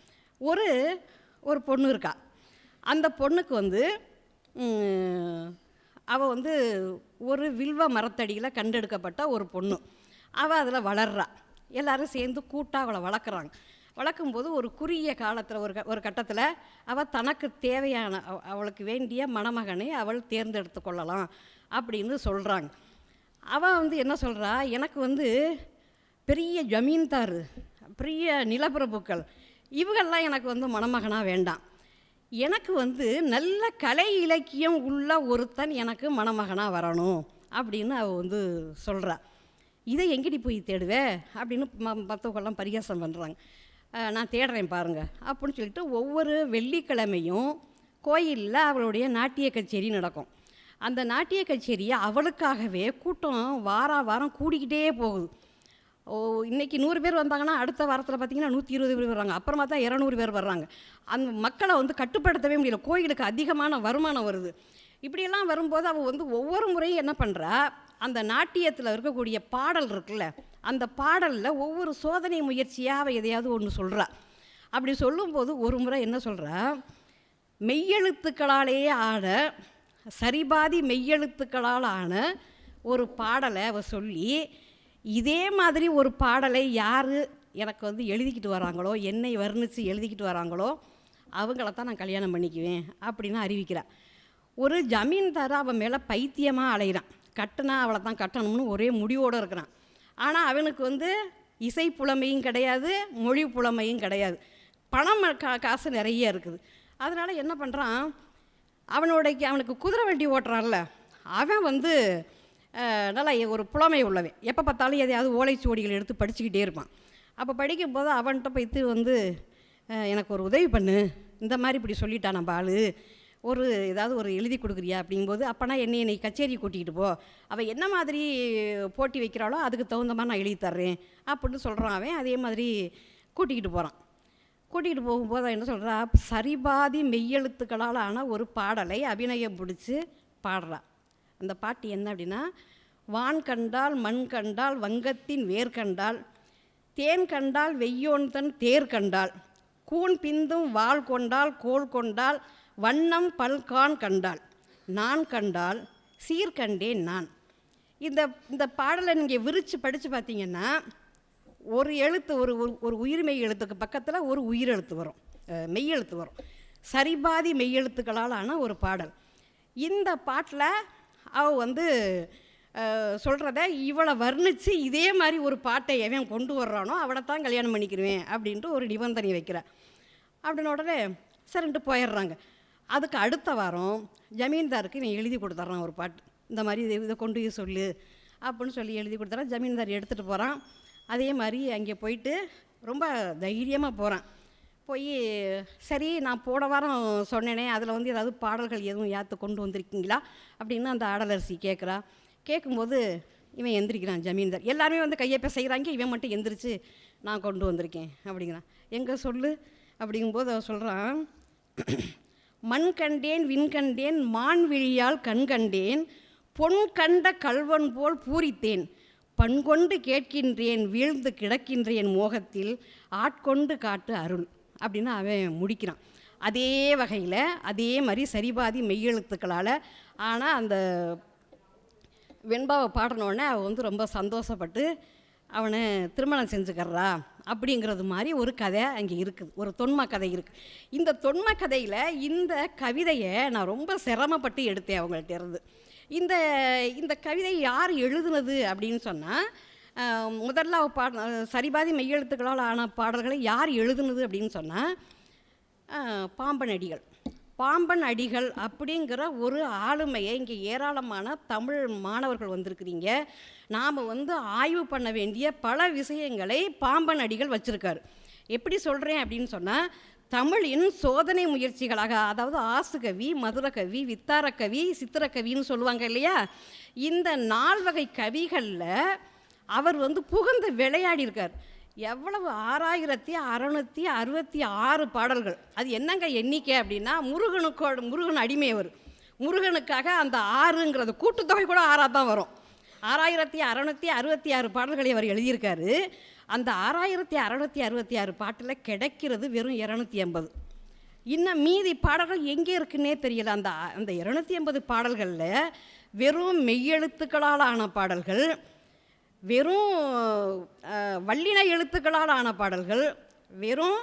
ஒரு பொண்ணு இருக்கா. அந்த பொண்ணுக்கு வந்து அவள் வந்து ஒரு வில்வ மரத்தடியில் கண்டெடுக்கப்பட்ட ஒரு பொண்ணு. அவள் அதில் வளர்றா. எல்லோரும் சேர்ந்து கூட்டாக அவளை வளர்க்குறாங்க. வளர்க்கும்போது ஒரு குறுகிய காலத்தில் ஒரு கட்டத்தில் அவள் தனக்கு தேவையான அவளுக்கு வேண்டிய மணமகனை அவள் தேர்ந்தெடுத்து கொள்ளலாம் அப்படின்னு சொல்கிறாங்க. அவள் வந்து என்ன சொல்கிறா, எனக்கு வந்து பெரிய ஜமீன்தார், பெரிய நிலப்பிரபுக்கள் இவங்கெல்லாம் எனக்கு வந்து மணமகனாக வேண்டாம். எனக்கு வந்து நல்ல கலை இலக்கியம் உள்ள ஒருத்தன் எனக்கு மணமகனாக வரணும் அப்படின்னு அவள் வந்து சொல்கிறா. இதை எங்கடி போய் தேடுவே அப்படின்னு மற்றவங்கெல்லாம் பரிகாசம் பண்ணுறாங்க. நான் தேடுறேன் பாருங்கள் அப்படின்னு சொல்லிட்டு ஒவ்வொரு வெள்ளிக்கிழமையும் கோயிலில் அவளுடைய நாட்டிய கச்சேரி நடக்கும். அந்த நாட்டிய கச்சேரியை அவளுக்காகவே கூட்டம் வாரம் கூடிக்கிட்டே போகுது. இன்றைக்கி 100 பேர் வந்தாங்கன்னா அடுத்த வாரத்தில் பார்த்திங்கன்னா 120 பேர் வர்றாங்க. அப்புறமா தான் 200 பேர் வர்றாங்க. அந்த மக்களை வந்து கட்டுப்படுத்தவே முடியல. கோயிலுக்கு அதிகமான வருமானம் வருது. இப்படியெல்லாம் வரும்போது அவள் வந்து ஒவ்வொரு முறையும் என்ன பண்ணுறா, அந்த நாட்டியத்தில் இருக்கக்கூடிய பாடல் இருக்குல்ல, அந்த பாடலில் ஒவ்வொரு சோதனை முயற்சியாக அவள் எதையாவது ஒன்று சொல்கிறா. அப்படி சொல்லும்போது ஒரு முறை என்ன சொல்கிறா, மெய்யெழுத்துக்களாலேயே ஆன சரிபாதி மெய்யெழுத்துக்களால் ஆன ஒரு பாடலை அவள் சொல்லி, இதே மாதிரி ஒரு பாடலை யார் எனக்கு வந்து எழுதிக்கிட்டு வராங்களோ, என்னை வர்ணித்து எழுதிக்கிட்டு வராங்களோ அவங்கள நான் கல்யாணம் பண்ணிக்குவேன் அப்படின்னு அறிவிக்கிறாள். ஒரு ஜமீன்தார் அவன் மேலே பைத்தியமாக அலைகிறான். கட்டுனா அவளை தான் கட்டணும்னு ஒரே முடிவோடு இருக்கிறான். ஆனால் அவனுக்கு வந்து இசை புலமையும் கிடையாது, மொழி புலமையும் கிடையாது. பணம் காசு நிறைய இருக்குது. அதனால் என்ன பண்ணுறான், அவனுக்கு குதிரை வண்டி ஓட்டுறான்ல, அவன் வந்து நல்லா ஒரு புலமை உள்ளவன். எப்போ பார்த்தாலும் எதையாவது ஓலைச்சுவடிகள் எடுத்து படிச்சுக்கிட்டே இருப்பான். அப்போ படிக்கும்போது அவன்கிட்ட போய்த்து வந்து எனக்கு ஒரு உதவி பண்ணு, இந்த மாதிரி இப்படி சொல்லிட்டான் நம்ம ஆள், ஏதாவது ஒரு எழுதி கொடுக்குறியா அப்படிங்கும்போது, அப்போனா என்னை கச்சேரி கூட்டிகிட்டு போ, அவள் என்ன மாதிரி போட்டி வைக்கிறாளோ அதுக்கு தகுந்த மாதிரி நான் எழுதி தர்றேன் அப்படின்னு சொல்கிறான் அவன். அதே மாதிரி கூட்டிக்கிட்டு போகிறான். கூட்டிகிட்டு போகும்போது என்ன சொல்கிறா, சரிபாதி மெய்யெழுத்துக்களால் ஆன ஒரு பாடலை அபிநயம் பிடிச்சி பாடுறான். அந்த பாட்டு என்ன அப்படின்னா, வான் கண்டால் மண் கண்டால் வங்கத்தின் வேர் கண்டால், தேன் கண்டால் வெய்யோன் தன் தேர் கண்டால், கூன் பிந்தும் வாள் கொண்டால் கோல் கொண்டால், வண்ணம் பல்கான் கண்டால், நான் கண்டால் சீர்கண்டேன் நான். இந்த பாடலை நீங்கள் விரித்து படித்து பார்த்தீங்கன்னா, ஒரு எழுத்து ஒரு உயிர்மெய் எழுத்துக்கு பக்கத்தில் ஒரு உயிரெழுத்து வரும், மெய்யெழுத்து வரும். சரிபாதி மெய்யெழுத்துக்களால் ஆன ஒரு பாடல். இந்த பாட்டில் அவள் வந்து சொல்கிறத இவளை வர்ணித்து இதே மாதிரி ஒரு பாட்டை எவன் கொண்டு வர்றானோ அவளை தான் கல்யாணம் பண்ணிக்கிடுவேன் அப்படின்ட்டு ஒரு நிபந்தனை வைக்கிறேன். அப்படின்னு உடனே சரின்ட்டு போயிடுறாங்க. அதுக்கு அடுத்த வாரம் ஜமீன்தாருக்கு இவன் எழுதி கொடுத்துட்றான் ஒரு பாட்டு, இந்த மாதிரி இதை கொண்டு போய் சொல்லு அப்படின்னு சொல்லி எழுதி கொடுத்துறான். ஜமீன்தார் எடுத்துகிட்டு போகிறான். அதே மாதிரி அங்கே போயிட்டு ரொம்ப தைரியமாக போகிறான். போய் சரி நான் போன வாரம் சொன்னேனே அதில் வந்து ஏதாவது பாடல்கள் எதுவும் ஏற்று கொண்டு வந்திருக்கீங்களா அப்படின்னு அந்த ஆடலரசி கேட்குறா. கேட்கும்போது இவன் எந்திரிக்கிறான் ஜமீன்தார். எல்லாருமே வந்து கையப்ப செய்கிறாங்க, இவன் மட்டும் எந்திரிச்சு நான் கொண்டு வந்திருக்கேன் அப்படிங்கிறான். எங்கே சொல்லு அப்படிங்கும்போது அவன் சொல்கிறான், மண் கண்டேன் விண் கண்டேன் மான் விழியால் கண் கண்டேன் பொன் கண்ட கல்வன் போல் பூரித்தேன் பண்கொண்டு கேட்கின்றேன் வீழ்ந்து கிடக்கின்றேன் மோகத்தில் ஆட்கொண்டு காட்டு அருள் அப்படின்னு அவன் முடிக்கிறான். அதே வகையில் அதே மாதிரி சரிபாதி மெய்யெழுத்துக்களால் ஆனால் அந்த வெண்பாவை பாடினோடனே அவள் வந்து ரொம்ப சந்தோஷப்பட்டு அவனை திருமணம் செஞ்சுக்கிறா அப்படிங்கிறது மாதிரி ஒரு கதை அங்கே இருக்குது, ஒரு தொன்ம கதை இருக்குது. இந்த தொன்ம கதையில் இந்த கவிதையை நான் ரொம்ப சிரமப்பட்டு எடுத்தேன் அவங்கள்ட்ட இருந்து. இந்த இந்த கவிதை யார் எழுதுனது அப்படின்னு சொன்னால், முதல்ல அவள் சரிபாதி மெய்யெழுத்துக்களால் ஆன பாடல்களை யார் எழுதுனது அப்படின்னு சொன்னால் பாம்பன் அடிகள். பாம்பன் அடிகள் அப்படிங்கிற ஒரு ஆளுமையை இங்கே ஏராளமான தமிழ் மாணவர்கள் வந்திருக்கிறீங்க. நாம் வந்து ஆய்வு பண்ண வேண்டிய பல விஷயங்களை பாம்பன் அடிகள் வச்சுருக்காரு. எப்படி சொல்கிறேன் அப்படின்னு சொன்னால், தமிழின் சோதனை முயற்சிகளாக, அதாவது ஆசுகவி, மதுரகவி, வித்தாரக்கவி, சித்திரக்கவின்னு சொல்லுவாங்க இல்லையா, இந்த 4 வகை கவிகளில் அவர் வந்து புகுந்து விளையாடியிருக்கார். எவ்வளவு 6666 பாடல்கள். அது என்னங்க எண்ணிக்கை அப்படின்னா, முருகன் அடிமை அவர். முருகனுக்காக அந்த 6ங்கிறது கூட்டுத்தொகை கூட 6ஆக தான் வரும். 6666 பாடல்களை அவர் எழுதியிருக்காரு. அந்த 6666 பாட்டில் கிடைக்கிறது வெறும் 280. இன்னும் மீதி பாடல்கள் எங்கே இருக்குன்னே தெரியல. அந்த 280 பாடல்களில் வெறும் மெய்யெழுத்துக்களால் ஆன பாடல்கள், வெறும் வல்லின எழுத்துக்களால் ஆன பாடல்கள், வெறும்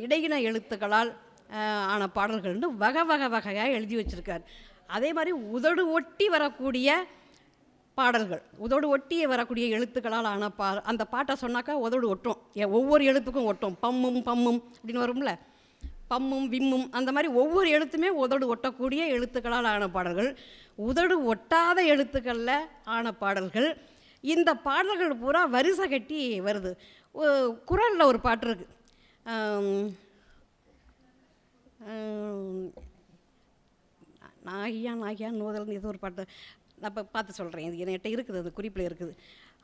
இடையின எழுத்துக்களால் ஆன பாடல்கள்னு வகையாக எழுதி வச்சுருக்கார். அதே மாதிரி உதடு ஒட்டி வரக்கூடிய பாடல்கள், உதடு ஒட்டியே வரக்கூடிய எழுத்துக்களால் ஆன அந்த பாட்டை சொன்னாக்கா உதடு ஒட்டும், ஒவ்வொரு எழுத்துக்கும் ஒட்டும். பம்மும் பம்மும் அப்படின்னு வரும்ல, பம்மும் விம்மும், அந்த மாதிரி ஒவ்வொரு எழுத்துமே உதடு ஒட்டக்கூடிய எழுத்துக்களால் ஆன பாடல்கள், உதடு ஒட்டாத எழுத்துக்களில் ஆன பாடல்கள். இந்த பாடல்கள் பூரா வரிசை கட்டி வருது. குறளில் ஒரு பாட்டு இருக்குது, நாகியா நோதல்னு ஏதோ ஒரு பாட்டு, நான் இப்போ பார்த்து சொல்கிறேன், இது என்கிட்ட இருக்குது, அது குறிப்பில் இருக்குது.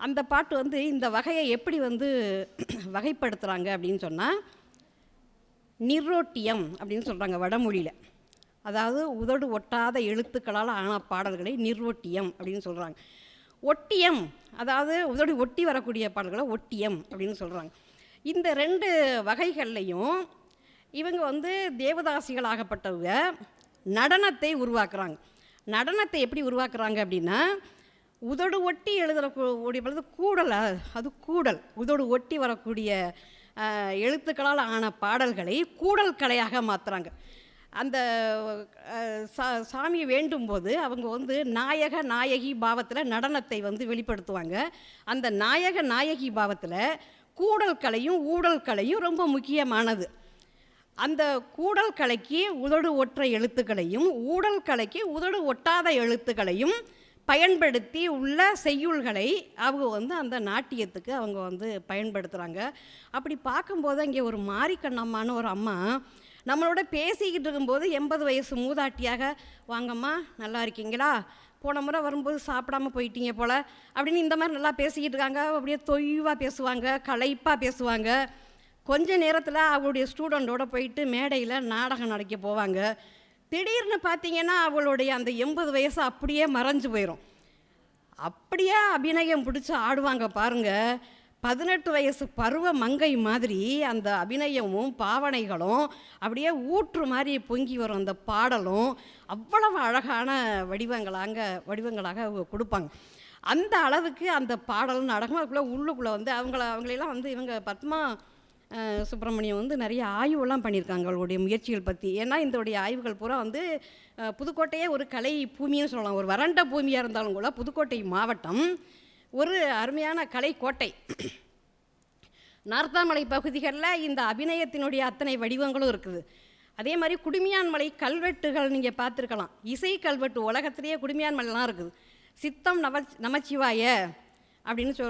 அந்த பாட்டு வந்து இந்த வகையை எப்படி வந்து வகைப்படுத்துகிறாங்க அப்படின்னு சொன்னால், நிரோட்டியம் அப்படின்னு சொல்கிறாங்க வடமொழியில். அதாவது உதடு ஒட்டாத எழுத்துக்களால் ஆன பாடல்களை நிரோட்டியம் அப்படின்னு சொல்கிறாங்க. ஒட்டியம், அதாவது உதடு ஒட்டி வரக்கூடிய பாடல்களை ஒட்டியம் அப்படின்னு சொல்கிறாங்க. இந்த 2 வகைகள்லையும் இவங்க வந்து தேவதாசிகளாகப்பட்டவங்க நடனத்தை உருவாக்குறாங்க. நடனத்தை எப்படி உருவாக்குறாங்க அப்படின்னா, உதடு ஒட்டி எழுதக்கூடிய பொழுது கூடல், அது கூடல், உதடு ஒட்டி வரக்கூடிய எழுத்துக்களால் ஆன பாடல்களை கூடல் கலையாக மாற்றுறாங்க. அந்த சாமியை வேண்டும் போது அவங்க வந்து நாயக நாயகி பாவத்தில் நடனத்தை வந்து வெளிப்படுத்துவாங்க. அந்த நாயக நாயகி பாவத்தில் கூடல் கலையும் ஊடல் கலையும் ரொம்ப முக்கியமானது. அந்த கூடல் கலைக்கு உதடு ஒற்ற எழுத்துக்களையும் ஊடல் கலைக்கு உதடு ஒட்டாத எழுத்துக்களையும் பயன்படுத்தி உள்ள செய்யுள்களை அவங்க வந்து அந்த நாட்டியத்துக்கு அவங்க வந்து பயன்படுத்துகிறாங்க. அப்படி பார்க்கும்போது அங்கே ஒரு மாரிக்கண்ணம்மான்னு ஒரு அம்மா நம்மளோட பேசிக்கிட்டு இருக்கும்போது 80 வயசு மூதாட்டியாக, வாங்கம்மா நல்லா இருக்கீங்களா, போன முறை வரும்போது சாப்பிடாமல் போயிட்டீங்க போல் அப்படின்னு இந்த மாதிரி நல்லா பேசிக்கிட்டு இருக்காங்க. அப்படியே தொய்வாக பேசுவாங்க, களைப்பாக பேசுவாங்க. கொஞ்ச நேரத்தில் அவளுடைய ஸ்டூடெண்ட்டோட போயிட்டு மேடையில் நாடகம் நடக்க போவாங்க. திடீர்னு பார்த்தீங்கன்னா அவளுடைய அந்த 80 வயசு அப்படியே மறைஞ்சு போயிடும். அப்படியே அபிநயம் பிடிச்சி ஆடுவாங்க பாருங்கள். 18 வயசு பருவ மங்கை மாதிரி அந்த அபிநயமும் பாவனைகளும் அப்படியே மாதிரி பொங்கி வரும். அந்த பாடலும் அவ்வளவு அழகான வடிவங்களாக அவங்க கொடுப்பாங்க. அந்த அளவுக்கு அந்த பாடலும் நாடகம் அதுக்குள்ளே உள்ளுக்குள்ளே வந்து அவங்களெல்லாம் வந்து இவங்க பத்மா சுப்பிரமணியம் வந்து நிறைய ஆய்வுலாம் பண்ணியிருக்காங்க அவங்களுடைய முயற்சிகள் பற்றி. ஏன்னா இதோடைய ஆய்வுகள் பூரா வந்து புதுக்கோட்டையே ஒரு கலை பூமின்னு சொல்லலாம். ஒரு வறண்ட பூமியாக இருந்தாலும் கூட புதுக்கோட்டை மாவட்டம் ஒரு அருமையான கலை கோட்டை. நார்த்தாமலை பகுதிகளில் இந்த அபிநயத்தினுடைய அத்தனை வடிவங்களும் இருக்குது. அதே மாதிரி குடுமியான்மலை கல்வெட்டுகள் நீங்கள் பார்த்துருக்கலாம். இசை கல்வெட்டு உலகத்திலேயே குடுமியான்மலைலாம் இருக்குது. சித்தம் நமச்சிவாய அப்படின்னு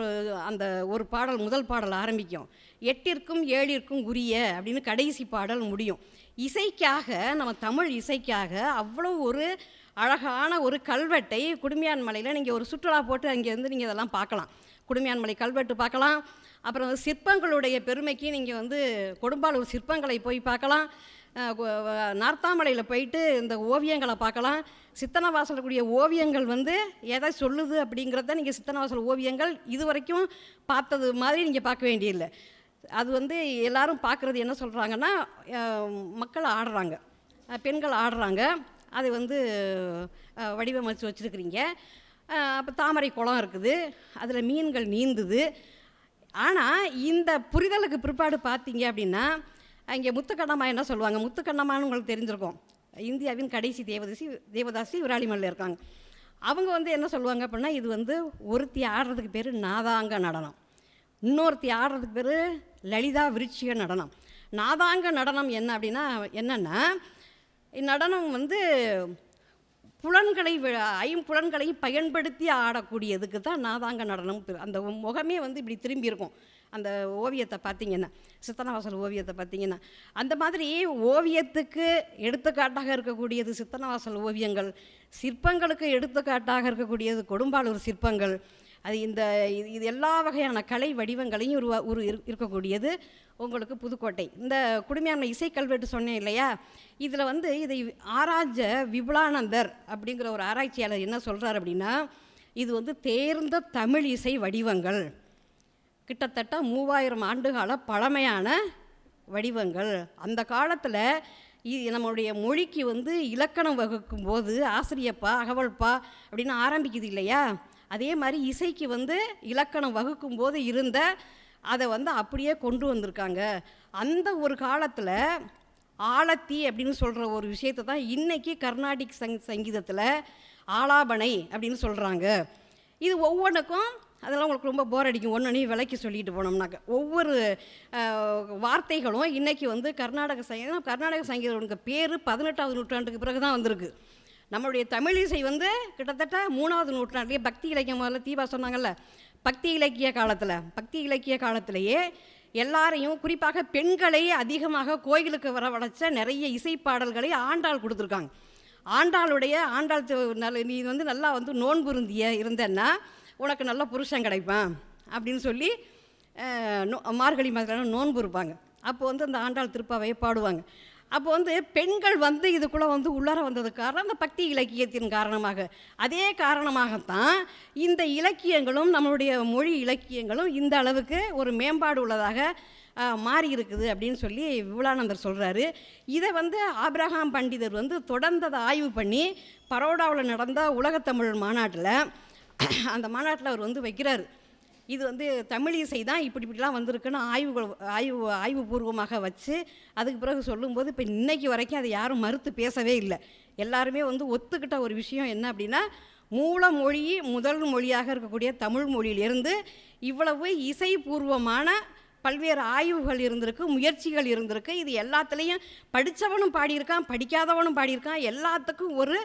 அந்த ஒரு பாடல் முதல் பாடல் ஆரம்பிக்கும். 8ற்கும் 7ற்கும் உரிய அப்படின்னு கடைசி பாடல் முடியும். இசைக்காக நம்ம தமிழ் இசைக்காக அவ்வளோ ஒரு அழகான ஒரு கல்வெட்டை குடுமியான்மலையில் நீங்கள் ஒரு சுற்றுலா போட்டு அங்கேருந்து நீங்கள் இதெல்லாம் பார்க்கலாம். குடுமியான்மலை கல்வெட்டு பார்க்கலாம். அப்புறம் சிற்பங்களுடைய பெருமைக்கு நீங்கள் வந்து கொடும்பாலூர் சிற்பங்களை போய் பார்க்கலாம். நார்த்தாமலையில் போயிட்டு இந்த ஓவியங்களை பார்க்கலாம். சித்தனவாசல் கூடிய ஓவியங்கள் வந்து எதை சொல்லுது அப்படிங்கிறத நீங்கள் சித்தனவாசல் ஓவியங்கள் இது வரைக்கும் பார்த்தது மாதிரி நீங்கள் பார்க்க வேண்டியதில்லை. அது வந்து எல்லாரும் பார்க்குறது என்ன சொல்கிறாங்கன்னா, மக்கள் ஆடுறாங்க, பெண்கள் ஆடுறாங்க, அது வந்து வடிவமைச்சு வச்சுருக்கிறீங்க. அப்போ தாமரை குளம் இருக்குது, அதில் மீன்கள் நீந்துது. ஆனால் இந்த புரிதலுக்கு பிற்பாடு பார்த்தீங்க அப்படின்னா, இங்கே முத்துக்கண்ணம்மா என்ன சொல்லுவாங்க, முத்துக்கண்ணம்மான்னு உங்களுக்கு தெரிஞ்சிருக்கும். இந்தியாவின் கடைசி தேவதாசி விராலிமலையில் இருக்காங்க. அவங்க வந்து என்ன சொல்லுவாங்க அப்படின்னா, இது வந்து ஒருத்தி ஆடுறதுக்கு பேர் நாதாங்க நடனம், இன்னொருத்தி ஆடுறதுக்கு பேர் லலிதா விருட்சிக நடனம். நாதாங்க நடனம் என்ன அப்படின்னா என்னென்னா, நடனம் வந்து ஐம்புலன்களையும் பயன்படுத்தி ஆடக்கூடியதுக்கு தான் நாதாங்க நடனம். அந்த முகமே வந்து இப்படி திரும்பி இருக்கும் அந்த ஓவியத்தை பார்த்திங்கன்னா, சித்தனவாசல் ஓவியத்தை பார்த்திங்கன்னா. அந்த மாதிரி ஓவியத்துக்கு எடுத்துக்காட்டாக இருக்கக்கூடியது சித்தனவாசல் ஓவியங்கள், சிற்பங்களுக்கு எடுத்துக்காட்டாக இருக்கக்கூடியது கொடும்பாலூர் சிற்பங்கள். அது இது எல்லா வகையான கலை வடிவங்களையும் இருக்கக்கூடியது உங்களுக்கு புதுக்கோட்டை. இந்த குடுமியான்மலை இசைக்கல்வெட்டு சொன்னேன் இல்லையா, இதில் வந்து இதை ஆராய்ஞ்ச விபுலானந்தர் அப்படிங்கிற ஒரு ஆராய்ச்சியாளர் என்ன சொல்கிறார் அப்படின்னா, இது வந்து தேர்ந்த தமிழ் இசை வடிவங்கள், கிட்டத்தட்ட 3000 ஆண்டுகால பழமையான வடிவங்கள். அந்த காலத்தில் நம்மளுடைய மொழிக்கு வந்து இலக்கணம் வகுக்கும் போது ஆசிரியப்பா அகவல்பா அப்படின்னு ஆரம்பிக்குது இல்லையா, அதே மாதிரி இசைக்கு வந்து இலக்கணம் வகுக்கும் போது இருந்த அதை வந்து அப்படியே கொண்டு வந்திருக்காங்க. அந்த ஒரு காலத்தில் ஆலத்தி அப்படின்னு சொல்கிற ஒரு விஷயத்தை தான் இன்றைக்கி கர்நாடிக் சங்கீதத்தில் ஆலாபனை அப்படின்னு சொல்கிறாங்க. இது ஒவ்வொன்றுக்கும் அதெல்லாம் உங்களுக்கு ரொம்ப போர் அடிக்கும், ஒன்றையும் விலைக்கு சொல்லிட்டு போனோம்னாக்க. ஒவ்வொரு வார்த்தைகளும் இன்றைக்கி வந்து கர்நாடக சங்கீதம் பேர் 18ஆவது நூற்றாண்டுக்கு பிறகு தான் வந்திருக்கு. நம்மளுடைய தமிழ் இசை வந்து கிட்டத்தட்ட 3வது நூற்றாண்டுலேயே பக்தி இலக்கியம் முதல்ல தீபா சொன்னாங்கல்ல, பக்தி இலக்கிய காலத்திலேயே எல்லாரையும் குறிப்பாக பெண்களை அதிகமாக கோயிலுக்கு வரவழைச்ச நிறைய இசைப்பாடல்களை ஆண்டாள் கொடுத்துருக்காங்க. ஆண்டாள் நீ வந்து நல்லா வந்து நோன்பு இருந்தேன்னா உனக்கு நல்ல புருஷன் கிடைப்பான் அப்படின்னு சொல்லி மார்கழி மாதத்தில் நோன்பு இருப்பாங்க. அப்போ வந்து அந்த ஆண்டாள் திருப்பாவையை பாடுவாங்க. அப்போ வந்து பெண்கள் வந்து இதுக்குள்ளே வந்து உள்ளார வந்ததுக்கு காரணம் அந்த பக்தி இலக்கியத்தின் காரணமாக. அதே காரணமாகத்தான் இந்த இலக்கியங்களும் நம்மளுடைய மொழி இலக்கியங்களும் இந்த அளவுக்கு ஒரு மேம்பாடு உள்ளதாக மாறி இருக்குது அப்படின்னு சொல்லி விபுலானந்தர் சொல்கிறாரு. இதை வந்து ஆபிரகாம் பண்டிதர் வந்து தொடர்ந்து அதை ஆய்வு பண்ணி பரோடாவில் நடந்த உலகத்தமிழ் மாநாட்டில் அந்த மாநாட்டில் அவர் வந்து வைக்கிறார். இது வந்து தமிழ் இசை தான் இப்படிலாம் வந்திருக்குன்னு ஆய்வுபூர்வமாக வச்சு அதுக்கு பிறகு சொல்லும்போது இப்போ இன்றைக்கி வரைக்கும் அதை யாரும் மறுத்து பேசவே இல்லை. எல்லாருமே வந்து ஒத்துக்கிட்ட ஒரு விஷயம் என்ன அப்படின்னா, மூலமொழி முதல் மொழியாக இருக்கக்கூடிய தமிழ் மொழியிலிருந்து இவ்வளவு இசைபூர்வமான பல்வேறு ஆய்வுகள் இருந்திருக்கு, முயற்சிகள் இருந்திருக்கு. இது எல்லாத்துலேயும் படித்தவனும் பாடியிருக்கான், படிக்காதவனும் பாடியிருக்கான், எல்லாத்துக்கும் ஒரு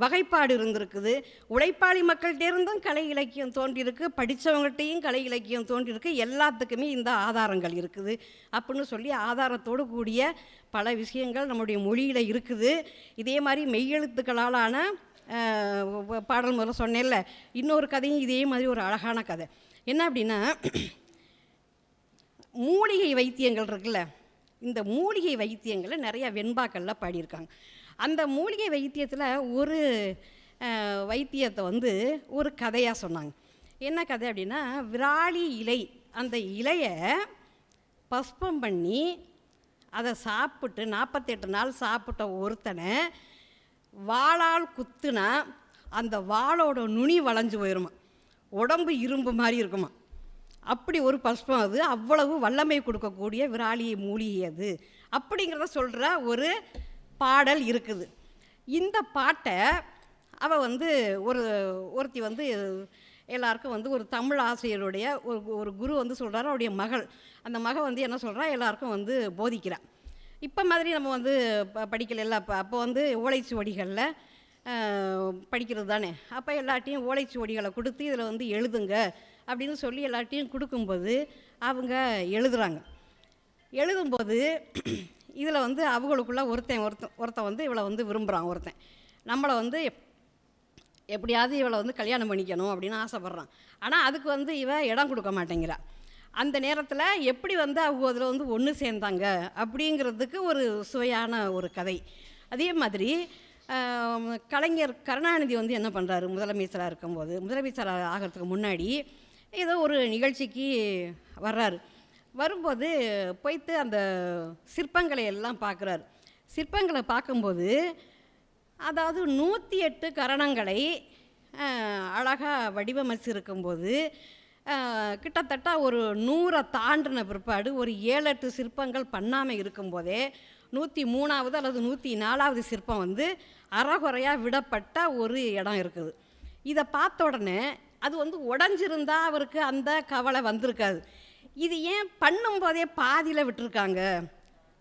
வகைப்பாடு இருந்திருக்குது. உழைப்பாளி மக்கள்கிட்டேருந்தும் கலை இலக்கியம் தோன்றியிருக்கு, படித்தவங்கள்ட்டையும் கலை இலக்கியம் தோன்றியிருக்கு. எல்லாத்துக்குமே இந்த ஆதாரங்கள் இருக்குது அப்படின்னு சொல்லி ஆதாரத்தோடு கூடிய பல விஷயங்கள் நம்முடைய மொழியில் இருக்குது. இதே மாதிரி மெய்யெழுத்துக்களாலான பாடல் முதல்ல சொன்னேன்ல, இன்னொரு கதையும் இதே மாதிரி ஒரு அழகான கதை. என்ன அப்படின்னா, மூலிகை வைத்தியங்கள் இருக்குல்ல, இந்த மூலிகை வைத்தியங்களை நிறையா வெண்பாக்களில் பாடியிருக்காங்க. அந்த மூலிகை வைத்தியத்தில் ஒரு வைத்தியத்தை வந்து ஒரு கதையாக சொன்னாங்க. என்ன கதை அப்படின்னா, விராலி இலை, அந்த இலையை பஸ்பம் பண்ணி அதை சாப்பிட்டு 48 நாள் சாப்பிட்ட ஒருத்தனை வாளால் குத்துனா அந்த வாளோட நுனி வளைஞ்சு போயிருமா, உடம்பு இரும்பு மாதிரி இருக்குமா. அப்படி ஒரு பஸ்பம் அது, அவ்வளவு வல்லமை கொடுக்கக்கூடிய விராலி மூலிகை அது அப்படிங்கிறத சொல்கிற ஒரு பாடல் இருக்குது. இந்த பாட்டை அவள் வந்து ஒருத்தி வந்து எல்லாருக்கும் வந்து ஒரு தமிழ் ஆசிரியருடைய ஒரு குரு வந்து சொல்கிறார், அவருடைய மகள். அந்த மகள் வந்து என்ன சொல்கிறா, எல்லாருக்கும் வந்து போதிக்கிறாள். இப்போ மாதிரி நம்ம வந்து படிக்கல, அப்போ வந்து ஓலைச்சுவடிகளில் படிக்கிறது தானே. அப்போ எல்லாட்டையும் ஓலைச்சுவடிகளை கொடுத்து இதில் வந்து எழுதுங்க அப்படின்னு சொல்லி எல்லாட்டையும் கொடுக்கும்போது அவங்க எழுதுகிறாங்க. எழுதும்போது இதில் வந்து அவங்களுக்குள்ள ஒருத்தன் வந்து இவளை வந்து விரும்புகிறான். ஒருத்தன் நம்மளை வந்து எப்படியாவது இவளை வந்து கல்யாணம் பண்ணிக்கணும் அப்படின்னு ஆசைப்பட்றான். ஆனால் அதுக்கு வந்து இடம் கொடுக்க மாட்டேங்கிறா. அந்த நேரத்தில் எப்படி வந்து அவங்க அதில் வந்து ஒன்று சேர்ந்தாங்க அப்படிங்கிறதுக்கு ஒரு சுவையான ஒரு கதை. அதே மாதிரி கலைஞர் கருணாநிதி வந்து என்ன பண்ணுறாரு, முதலமைச்சராக இருக்கும்போது, முதலமைச்சர் ஆகிறதுக்கு முன்னாடி ஏதோ ஒரு நிகழ்ச்சிக்கு வர்றாரு. வரும்போது போய்த்து அந்த சிற்பங்களை எல்லாம் பார்க்குறாரு. சிற்பங்களை பார்க்கும்போது அதாவது 108 கரணங்களை அழகாக வடிவமைச்சிருக்கும்போது கிட்டத்தட்ட ஒரு 100 தாண்டின பிற்பாடு ஒரு 7-8 சிற்பங்கள் பண்ணாமல் இருக்கும்போதே 103வது அல்லது 104வது சிற்பம் வந்து அறகுறையாக விடப்பட்ட ஒரு இடம் இருக்குது. இதை பார்த்த உடனே அது வந்து உடஞ்சிருந்தா அவருக்கு அந்த கவலை வந்திருக்காது. இது ஏன் பண்ணும்போதே பாதியில் விட்டுருக்காங்க,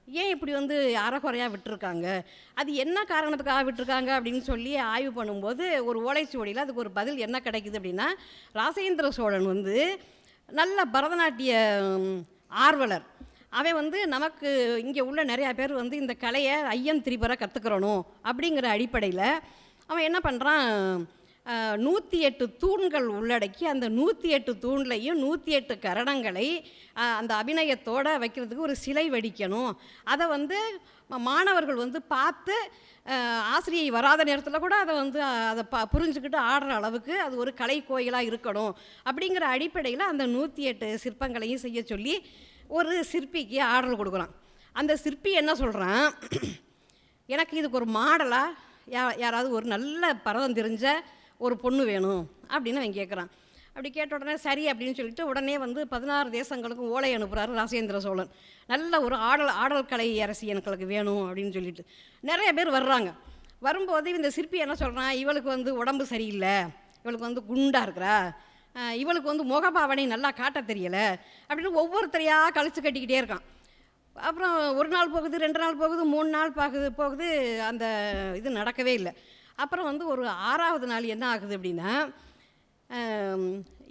ஏன் இப்படி வந்து அறகுறையாக விட்டுருக்காங்க, அது என்ன காரணத்துக்காக விட்டுருக்காங்க அப்படின்னு சொல்லி ஆய்வு பண்ணும்போது ஒரு ஓலைச்சுவடியில் அதுக்கு ஒரு பதில் என்ன கிடைக்குது அப்படின்னா, ராஜேந்திர சோழன் வந்து நல்ல பரதநாட்டிய ஆர்வலர். அவன் வந்து நமக்கு இங்கே உள்ள நிறையா பேர் வந்து இந்த கலையை ஐயம் திரிபுர கற்றுக்கிறணும் அப்படிங்கிற அடிப்படையில் அவன் என்ன பண்ணுறான், 108 தூண்கள் உள்ளடக்கி அந்த 108 தூண்லையும் 108 கரணங்களை அந்த அபிநயத்தோடு வைக்கிறதுக்கு ஒரு சிலை வடிக்கணும். அதை வந்து மாணவர்கள் வந்து பார்த்து ஆசிரியை வராத நேரத்தில் கூட அதை வந்து அதை புரிஞ்சுக்கிட்டு ஆடுற அளவுக்கு அது ஒரு கலை கோயிலாக இருக்கணும் அப்படிங்கிற அடிப்படையில் அந்த 108 சிற்பங்களையும் செய்ய சொல்லி ஒரு சிற்பிக்கு ஆர்டர் கொடுக்குறான். அந்த சிற்பி என்ன சொல்கிறான், எனக்கு இதுக்கு ஒரு மாடலாக யாராவது ஒரு நல்ல பரதம் தெரிஞ்ச ஒரு பொண்ணு வேணும் அப்படின்னு அவன் கேட்குறான். அப்படி கேட்ட உடனே சரி அப்படின்னு சொல்லிட்டு உடனே வந்து 16 தேசங்களுக்கும் ஓலை அனுப்புகிறாரு ராஜேந்திர சோழன். நல்ல ஒரு ஆடல் கலை அரசி எனக்கு வேணும் அப்படின்னு சொல்லிட்டு நிறைய பேர் வர்றாங்க. வரும்போது இந்த சிற்பி என்ன சொல்கிறான், இவளுக்கு வந்து உடம்பு சரியில்லை, இவளுக்கு வந்து குண்டாக இருக்கிறா, இவளுக்கு வந்து முகபாவனை நல்லா காட்ட தெரியலை அப்படின்னு ஒவ்வொருத்தரையாக கழிச்சு கட்டிக்கிட்டே இருக்கான். அப்புறம் ஒரு நாள் போகுது, 2 நாள் போகுது, 3 நாள் போகுது, அந்த இது நடக்கவே இல்லை. அப்புறம் வந்து ஒரு 6வது நாள் என்ன ஆகுது அப்படின்னா,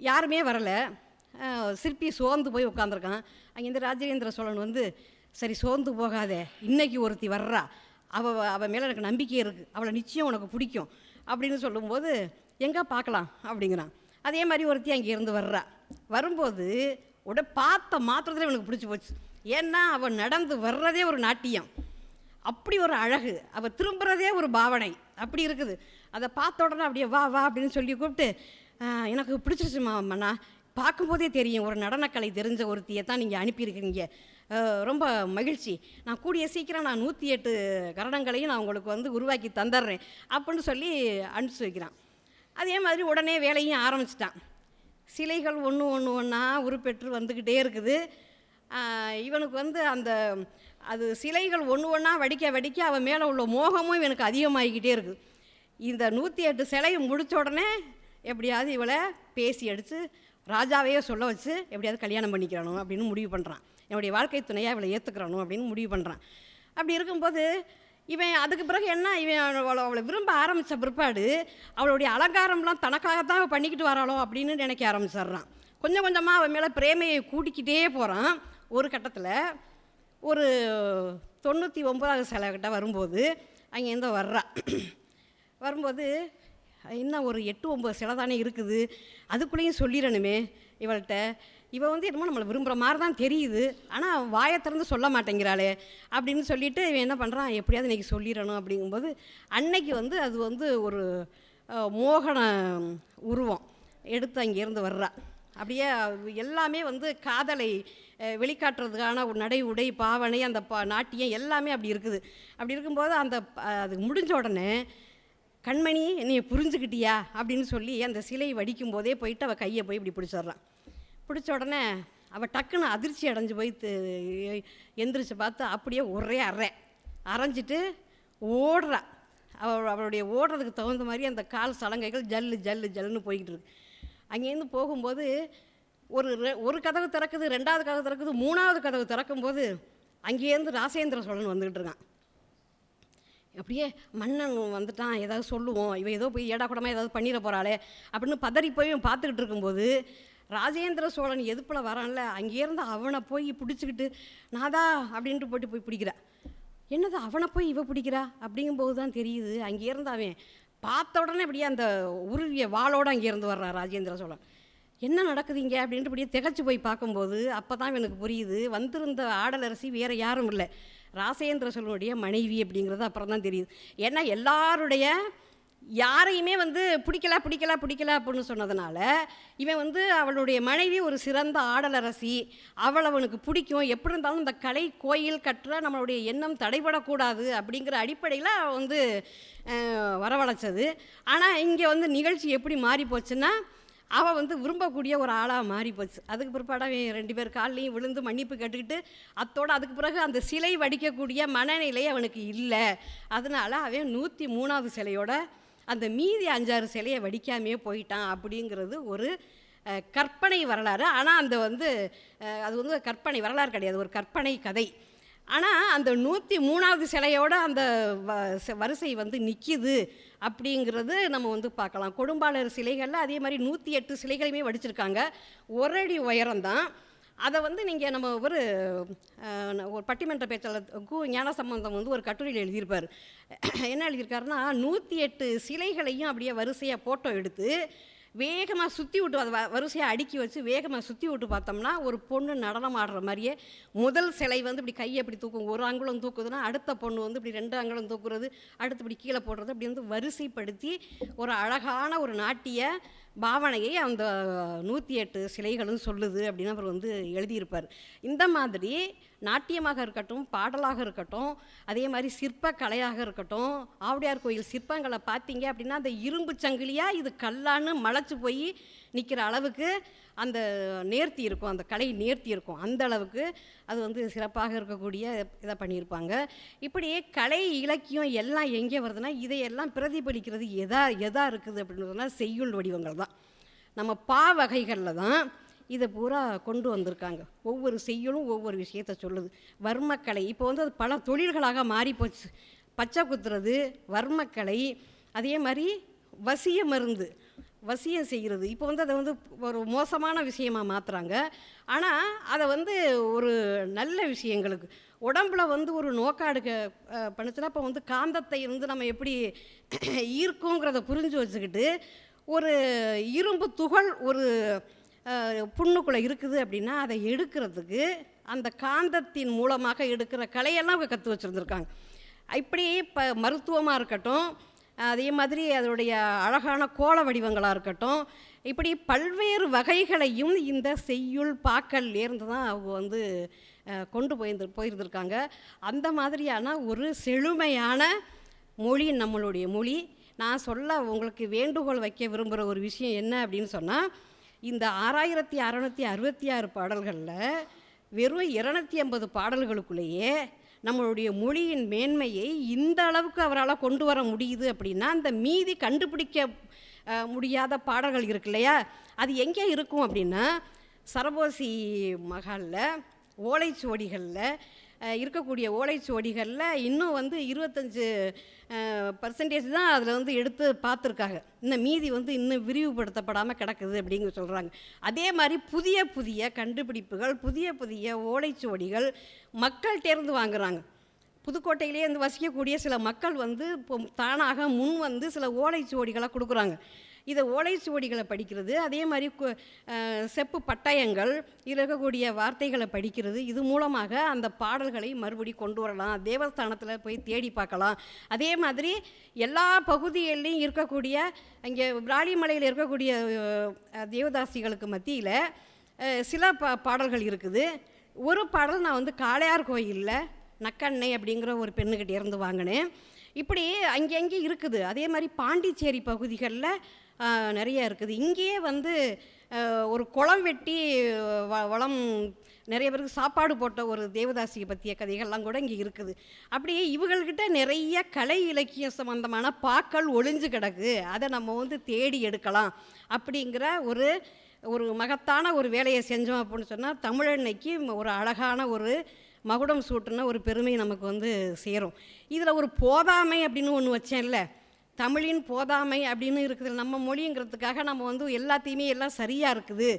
யாருமே வரலை. சிற்பி சோர்ந்து போய் உட்காந்துருக்கான். அங்கேருந்து ராஜேந்திர சோழன் வந்து சரி சோர்ந்து போகாதே, இன்றைக்கி ஒருத்தி வர்றா, அவள் மேலே எனக்கு நம்பிக்கை இருக்குது, அவளை நிச்சயம் உனக்கு பிடிக்கும் அப்படின்னு சொல்லும்போது எங்கே பார்க்கலாம் அப்படிங்கிறான். அதே மாதிரி ஒருத்தி அங்கே இருந்து வர்றா. வரும்போது பார்த்த மாத்திரத்தில் இவனுக்கு பிடிச்சி போச்சு. ஏன்னா அவள் நடந்து வர்றதே ஒரு நாட்டியம், அப்படி ஒரு அழகு, அவள் திரும்புகிறதே ஒரு பாவனை அப்படி இருக்குது. அதை பார்த்த உடனே அப்படியே வா வா அப்படின்னு சொல்லி கூப்பிட்டு எனக்கு பிடிச்சிருச்சுமா அண்ணா, பார்க்கும்போதே தெரியும் ஒரு நடனக்கலை தெரிஞ்ச ஒருத்தியை தான் நீங்கள் அனுப்பியிருக்கிறீங்க, ரொம்ப மகிழ்ச்சி, நான் கூடிய சீக்கிரம் நான் 108 கரணங்களையும் நான் உங்களுக்கு வந்து உருவாக்கி தந்துடுறேன் அப்படின்னு சொல்லி அனுப்பிச்சி வைக்கிறான். அதே மாதிரி உடனே வேலையும் ஆரம்பிச்சிட்டான். சிலைகள் ஒன்றா உருப்பெற்று வந்துக்கிட்டே இருக்குது. இவனுக்கு வந்து அது சிலைகள் ஒன்றா வடிக்க அவன் மேலே உள்ள மோகமும் இவனுக்கு அதிகமாகிக்கிட்டே இருக்குது. இந்த 108 சிலையை முடித்த உடனே எப்படியாவது இவளை பேசி அடித்து ராஜாவையே சொல்ல வச்சு எப்படியாவது கல்யாணம் பண்ணிக்கிறானோ அப்படின்னு முடிவு பண்ணுறான். என்னுடைய வாழ்க்கை துணையாக இவளை ஏற்றுக்கிறானோ அப்படின்னு முடிவு பண்ணுறான். அப்படி இருக்கும்போது இவன் அதுக்கு பிறகு என்ன, இவன் அவளை விரும்ப ஆரம்பித்த பிற்பாடு அவளுடைய அலங்காரம்லாம் தனக்காகத்தான் பண்ணிக்கிட்டு வராளோ அப்படின்னு நினைக்க ஆரம்பிச்சிட்றான். கொஞ்சம் கொஞ்சமாக அவன் மேலே பிரேமையை கூட்டிக்கிட்டே போகிறான். ஒரு கட்டத்தில் ஒரு 99வது சிலை கிட்ட வரும்போது அங்கேருந்து வரும்போது இன்னும் ஒரு 8-9 சிலை தானே இருக்குது, அதுக்குள்ளேயும் சொல்லிடணுமே இவள்கிட்ட, இவள் வந்து என்னமோ நம்மளை விரும்புகிற மாதிரி தான் தெரியுது, ஆனால் வாயை திறந்து சொல்ல மாட்டேங்கிறாளே அப்படின்னு சொல்லிட்டு இவன் என்ன பண்ணுறான், எப்படியாவது இன்றைக்கி சொல்லிடணும் அப்படிங்கும்போது அன்னைக்கு வந்து அது வந்து ஒரு மோகன உருவம் எடுத்து அங்கேருந்து வர்றா. அப்படியே எல்லாமே வந்து காதலை வெளிக்காட்டுறதுக்கான ஒரு நடை உடை பாவனை அந்த நாட்டியம் எல்லாமே அப்படி இருக்குது. அப்படி இருக்கும்போது அது முடிஞ்ச உடனே கண்மணி என்னைய புரிஞ்சுக்கிட்டியா அப்படின்னு சொல்லி அந்த சிலை வடிக்கும் போதே போயிட்டு அவள் கையை போய் இப்படி பிடிச்சிட்றான். பிடிச்ச உடனே அவள் டக்குன்னு அதிர்ச்சி அடைஞ்சு போய் எந்திரிச்சு பார்த்து அப்படியே ஒரே அரைஞ்சிட்டு ஓடுறா. அவளுடைய ஓடுறதுக்கு தகுந்த மாதிரி அந்த கால் சலங்கைகள் ஜல்லு ஜல்லு ஜல்லுன்னு போய்கிட்டு இருக்கு. அங்கேருந்து போகும்போது ஒரு கதவு திறக்குது, 2வது கதவு திறக்குது, 3வது கதவு திறக்கும்போது அங்கேருந்து ராசேந்திர சோழன் வந்துக்கிட்டு இருக்கான். அப்படியே மன்னன் வந்துட்டான், ஏதாவது சொல்லுவோம், இவன் ஏதோ போய் ஏடா கூடமாக ஏதாவது பண்ணிட போகிறாளே அப்படின்னு பதறி போய் பார்த்துக்கிட்டு இருக்கும்போது ராஜேந்திர சோழன் எதுப்பில் வரான்ல, அங்கேருந்து அவனை போய் பிடிச்சிக்கிட்டு நாதா அப்படின்ட்டு போய் பிடிக்கிறா. என்னது அவனை போய் இவ பிடிக்கிறா அப்படிங்கும்போது தான் தெரியுது, அங்கேருந்து அவன் பார்த்த உடனே அப்படியே அந்த உருவிய வாளோடு அங்கேருந்து வர்றான் ராஜேந்திர சோழன். என்ன நடக்குதுங்க அப்படின்ட்டு அப்படியே திகச்சு போய் பார்க்கும்போது அப்போ தான் எனக்கு புரியுது, வந்திருந்த ஆடலரசி வேறு யாரும் இல்லை, ராசேந்திர சோழனுடைய மனைவி அப்படிங்கிறது அப்புறம் தான் தெரியுது. ஏன்னா எல்லாருடைய யாரையுமே பிடிக்கல அப்படின்னு சொன்னதுனால இவன் அவளுடைய மனைவி ஒரு சிறந்த ஆடலரசி, அவனுக்கு பிடிக்கும், எப்படி இருந்தாலும் இந்த கலை கோயில் கட்டுற நம்மளுடைய எண்ணம் தடைபடக்கூடாது அப்படிங்கிற அடிப்படையில் வரவழைச்சது. ஆனால் இங்கே நிகழ்ச்சி எப்படி மாறி போச்சுன்னா அவள் விரும்பக்கூடிய ஒரு ஆளாக மாறி போச்சு. அதுக்கு பிற்பாடு அவன் 2 பேர் காலையும் விழுந்து மன்னிப்பு கேட்டுக்கிட்டு அத்தோடு அதுக்கு பிறகு அந்த சிலை வடிக்கக்கூடிய மனநிலை அவனுக்கு இல்லை. அதனால் அவன் 103வது சிலையோட அந்த மீதி 5-6 சிலையை வடிக்காமையே போயிட்டான் அப்படிங்கிறது ஒரு கற்பனை வரலாறு. ஆனால் அந்த அது கற்பனை வரலாறு கிடையாது, ஒரு கற்பனை கதை. ஆனால் அந்த 103வது சிலையோட அந்த வரிசை நிற்கிது அப்படிங்கிறது நம்ம பார்க்கலாம். கொடும்பாளர் சிலைகளில் அதே மாதிரி 108 சிலைகளையுமே வடிச்சிருக்காங்க, ஒரு அடி உயரம்தான். அதை நீங்கள் நம்ம ஒரு பட்டிமன்ற பேச்சாளர் ஞானசம்பந்தம் ஒரு கட்டுரையில் எழுதியிருப்பார். என்ன எழுதியிருக்காருன்னா 108 சிலைகளையும் அப்படியே வரிசையாக ஃபோட்டோ எடுத்து வேகமாக சுற்றி விட்டு அதை வரிசையாக அடுக்கி வச்சு வேகமாக சுற்றி விட்டு பார்த்தோம்னா ஒரு பொண்ணு நடனம் ஆடுற மாதிரியே முதல் சிலை இப்படி கையை இப்படி தூக்கும், ஒரு அங்குலம் தூக்குதுன்னா அடுத்த பொண்ணு இப்படி 2 அங்குலம் தூக்குறது, அடுத்து இப்படி கீழே போடுறது, அப்படி வரிசைப்படுத்தி ஒரு அழகான ஒரு நாட்டிய பாவனையை அந்த 108 சிலைகளும் சொல்லுது அப்படின்னு அவர் எழுதியிருப்பார். இந்த மாதிரி நாட்டியமாக இருக்கட்டும், பாடலாக இருக்கட்டும், அதே மாதிரி சிற்ப கலையாக இருக்கட்டும், ஆவுடையார் கோயில் சிற்பங்களை பார்த்தீங்க அப்படின்னா அந்த இரும்பு சங்கிலியாக இது கல்லான்னு மலைச்சு போய் நிற்கிற அளவுக்கு அந்த நேர்த்தி இருக்கும், அந்த கலை நேர்த்தி இருக்கும். அந்த அளவுக்கு அது சிறப்பாக இருக்கக்கூடிய இதை பண்ணியிருப்பாங்க. இப்படியே கலை இலக்கியம் எல்லாம் எங்கே வருதுன்னா இதையெல்லாம் பிரதிபலிக்கிறது எதா இருக்குது அப்படின்னு சொன்னால் செய்யுள் வடிவங்கள் தான். நம்ம வகைகளில் தான் இதை பூரா கொண்டு வந்திருக்காங்க. ஒவ்வொரு செய்யுளும் ஒவ்வொரு விஷயத்தை சொல்லுது. வர்மக்கலை இப்போ அது பல தொழில்களாக மாறிப்போச்சு. பச்சை குத்துறது வர்மக்கலை, அதே மாதிரி வசிய மருந்து, வசியம் செய்கிறது இப்போ அதை ஒரு மோசமான விஷயமாக மாற்றுறாங்க. ஆனால் அதை ஒரு நல்ல விஷயங்களுக்கு உடம்புல ஒரு நோக்காடு பண்ணுச்சுன்னா இப்போ காந்தத்தை நம்ம எப்படி ஈர்க்குங்கிறத புரிஞ்சு வச்சுக்கிட்டு ஒரு இரும்பு துகள் ஒரு புண்ணுக்குள்ளே இருக்குது அப்படின்னா அதை எடுக்கிறதுக்கு அந்த காந்தத்தின் மூலமாக எடுக்கிற கலையெல்லாம் அவங்க கற்று வச்சுருந்துருக்காங்க. இப்படி இப்போ மருத்துவமாக இருக்கட்டும், அதே மாதிரி அதனுடைய அழகான கோல வடிவங்களாக இருக்கட்டும், இப்படி பல்வேறு வகைகளையும் இந்த செய்யுள் பாக்கல்லேருந்து தான் அவங்க கொண்டு போயிருந்திருக்காங்க. அந்த மாதிரியான ஒரு செழுமையான மொழி நம்மளுடைய மொழி. நான் உங்களுக்கு வேண்டுகோள் வைக்க விரும்புகிற ஒரு விஷயம் என்ன அப்படின்னு சொன்னால், இந்த 6666 பாடல்களில் வெறும் 250 பாடல்களுக்குள்ளேயே நம்மளுடைய மொழியின் மேன்மையை இந்த அளவுக்கு அவரால் கொண்டு வர முடியுது அப்படின்னா அந்த மீதி கண்டுபிடிக்க முடியாத பாடல்கள் இருக்கு இல்லையா, அது எங்கே இருக்கும் அப்படின்னா சரபோசி மகாலில் ஓலைச்சுவடிகளில் இருக்கக்கூடிய ஓலைச்சுவடிகளில் இன்னும் 25% தான் அதில் எடுத்து பார்த்துருக்காங்க. இந்த மீதி இன்னும் விரிவுபடுத்தப்படாமல் கிடக்குது அப்படிங்க சொல்கிறாங்க. அதே மாதிரி புதிய புதிய கண்டுபிடிப்புகள், புதிய புதிய ஓலைச்சுவடிகள் மக்கள்கிட்டேருந்து வாங்குகிறாங்க. புதுக்கோட்டையிலே வசிக்கக்கூடிய சில மக்கள் இப்போ தானாக முன் சில ஓலைச்சுவடிகளை கொடுக்குறாங்க. இதை ஓலைச்சுவடிகளை படிக்கிறது, அதே மாதிரி செப்பு பட்டயங்கள் இதில் இருக்கக்கூடிய வார்த்தைகளை படிக்கிறது, இது மூலமாக அந்த பாடல்களை மறுபடி கொண்டு வரலாம், தேவஸ்தானத்தில் போய் தேடி பார்க்கலாம். அதே மாதிரி எல்லா பகுதிகளிலையும் இருக்கக்கூடிய அங்கே விராலிமலையில் இருக்கக்கூடிய தேவதாசிகளுக்கு மத்தியில் சில பாடல்கள் இருக்குது. ஒரு பாடல் நான் காளையார் கோயிலில் நக்கண்ணை அப்படிங்கிற ஒரு பெண்ணுக்கிட்டே இருந்து வாங்கினேன். இப்படி அங்கங்கே இருக்குது. அதே மாதிரி பாண்டிச்சேரி பகுதிகளில் நிறைய இருக்குது. இங்கேயே வந்து ஒரு குளம் வெட்டி வளம் நிறைய பேருக்கு சாப்பாடு போட்ட ஒரு தேவதாசியை பற்றிய கதைகள்லாம் கூட இங்கே இருக்குது. அப்படியே இவங்கள்கிட்ட நிறைய கலை இலக்கியம் சம்பந்தமான பாக்கள் ஒளிஞ்சு கிடக்கு, அதை நம்ம வந்து தேடி எடுக்கலாம் அப்படிங்கிற ஒரு மகத்தான ஒரு வேலையை செஞ்சோம் அப்படின்னு சொன்னால் தமிழன்னைக்கு ஒரு அழகான ஒரு மகுடம் சூட்டுன ஒரு பெருமை நமக்கு வந்து சேரும். இதில் ஒரு போதாமை அப்படின்னு ஒன்று வச்சேன்ல, தமிழின் போதாமை அப்படின்னு இருக்குது. நம்ம மொழிங்கிறதுக்காக நம்ம வந்து எல்லாத்தையுமே எல்லாம் சரியாக இருக்குது,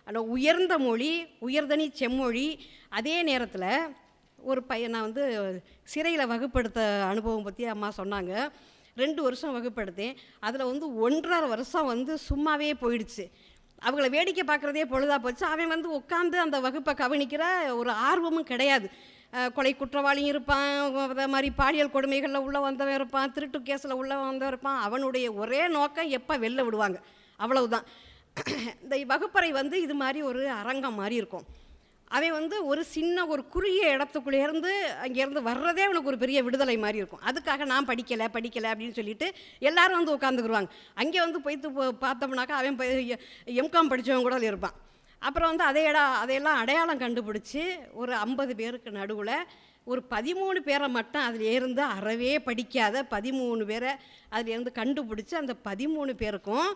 ஆனால் உயர்ந்த மொழி, உயர்தனி செம்மொழி. அதே நேரத்தில் ஒரு பையன் நான் வந்து சிறையில் வகுப்படுத்த அனுபவம் பற்றி அம்மா சொன்னாங்க. 2 வருஷம் வகுப்படுத்தேன். அதில் வந்து 1.5 வருஷம் வந்து சும்மாவே போயிடுச்சு. அவங்கள வேடிக்கை பார்க்குறதே பொழுதாக போச்சு. அவன் வந்து உட்காந்து அந்த வகுப்பை கவனிக்கிற ஒரு ஆர்வமும் கிடையாது. கொலை குற்றவாளியும் இருப்பான், அதே மாதிரி பாலியல் கொடுமைகளில் உள்ளே வந்தவன் இருப்பான், திருட்டு கேஸில் உள்ளே வந்தவன் இருப்பான். அவனுடைய ஒரே நோக்கம் எப்போ வெளில விடுவாங்க, அவ்வளவுதான். இந்த வகுப்பறை வந்து இது மாதிரி ஒரு அரங்கம் மாதிரி இருக்கும். அவன் வந்து ஒரு சின்ன ஒரு குறுகிய இடத்துக்குள்ளேருந்து அங்கேருந்து வர்றதே அவனுக்கு ஒரு பெரிய விடுதலை மாதிரி இருக்கும். அதுக்காக நான் படிக்கலை அப்படின்னு சொல்லிட்டு எல்லாரும் வந்து உட்காந்துக்குருவாங்க. அங்கே வந்து போய்த்து பார்த்தோம்னாக்கா அவன் எம்காம் படித்தவன் கூட இருப்பான். அப்புறம் வந்து அதையெல்லாம் அடையாளம் கண்டுபிடிச்சி ஒரு 50 பேருக்கு நடுவில் ஒரு 13 பேரை மட்டும் அதில் இருந்து அறவே படிக்காத 13 பேரை அதிலேருந்து கண்டுபிடிச்சி அந்த 13 பேருக்கும்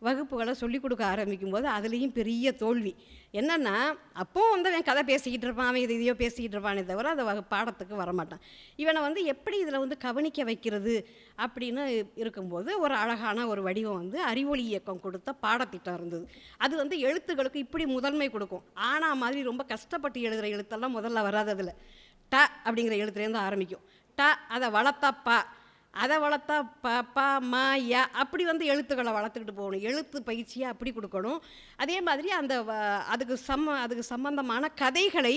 வகுப்புகளை சொல்லிக் கொடுக்க ஆரம்பிக்கும் போது அதுலேயும் பெரிய தோல்வி. என்னென்னா அப்போவும் வந்து அவன் கதை பேசிக்கிட்டு இருப்பான், அவன் இதையோ பேசிக்கிட்டு இருப்பானே தவிர அந்த பாடத்துக்கு வரமாட்டான். இவனை வந்து எப்படி இதில் வந்து கவனிக்க வைக்கிறது அப்படின்னு இருக்கும்போது ஒரு அழகான ஒரு வடிவம் வந்து அறிவொளி இயக்கம் கொடுத்த பாடத்திட்டம் இருந்தது. அது வந்து எழுத்துக்களுக்கு இப்படி முதன்மை கொடுக்கும். ஆனால் மாதிரி ரொம்ப கஷ்டப்பட்டு எழுதுகிற எழுத்தெல்லாம் முதல்ல வராது. அதில் ட அப்படிங்கிற எழுத்துலேருந்து ஆரம்பிக்கும். ட அதை வளர்த்தா பா, அதை வளர்த்தா பா மா யா, அப்படி வந்து எழுத்துக்களை வளர்த்துக்கிட்டு போகணும். எழுத்து பயிற்சியை அப்படி கொடுக்கணும். அதே மாதிரி அந்த அதுக்கு சம்பந்தமான கதைகளை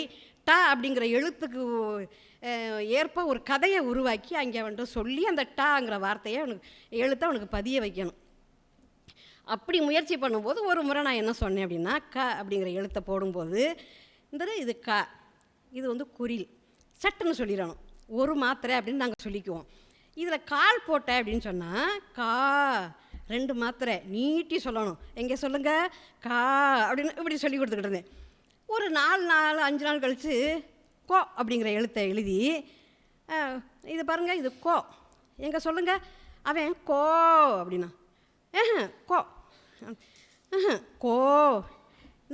ட அப்படிங்கிற எழுத்துக்கு ஏற்ப ஒரு கதையை உருவாக்கி அங்கே வந்துட்டு சொல்லி அந்த டாங்கிற வார்த்தையை எழுத்தை அவனுக்கு பதிய வைக்கணும். அப்படி முயற்சி பண்ணும்போது ஒரு முறை நான் என்ன சொன்னேன் அப்படின்னா, க அப்படிங்கிற எழுத்தை போடும்போது இது க, இது வந்து குறில், சட்டுன்னு சொல்லிடணும். ஒரு மாத்திரை அப்படின்னு நாங்கள் சொல்லிக்குவோம். இதில் கால் போட்ட அப்படின்னு சொன்னால் கா 2 மாத்திரை நீட்டி சொல்லணும். எங்கே சொல்லுங்கள் கா அப்படின்னு இப்படி சொல்லி கொடுத்துக்கிட்டு இருந்தேன். ஒரு 4 நாள் 5 நாள் கழித்து கோ அப்படிங்கிற எழுத்தை எழுதி இது பாருங்கள், இது கோ, எங்கே சொல்லுங்கள். அவன் கோ அப்படின்னா கோ கோ.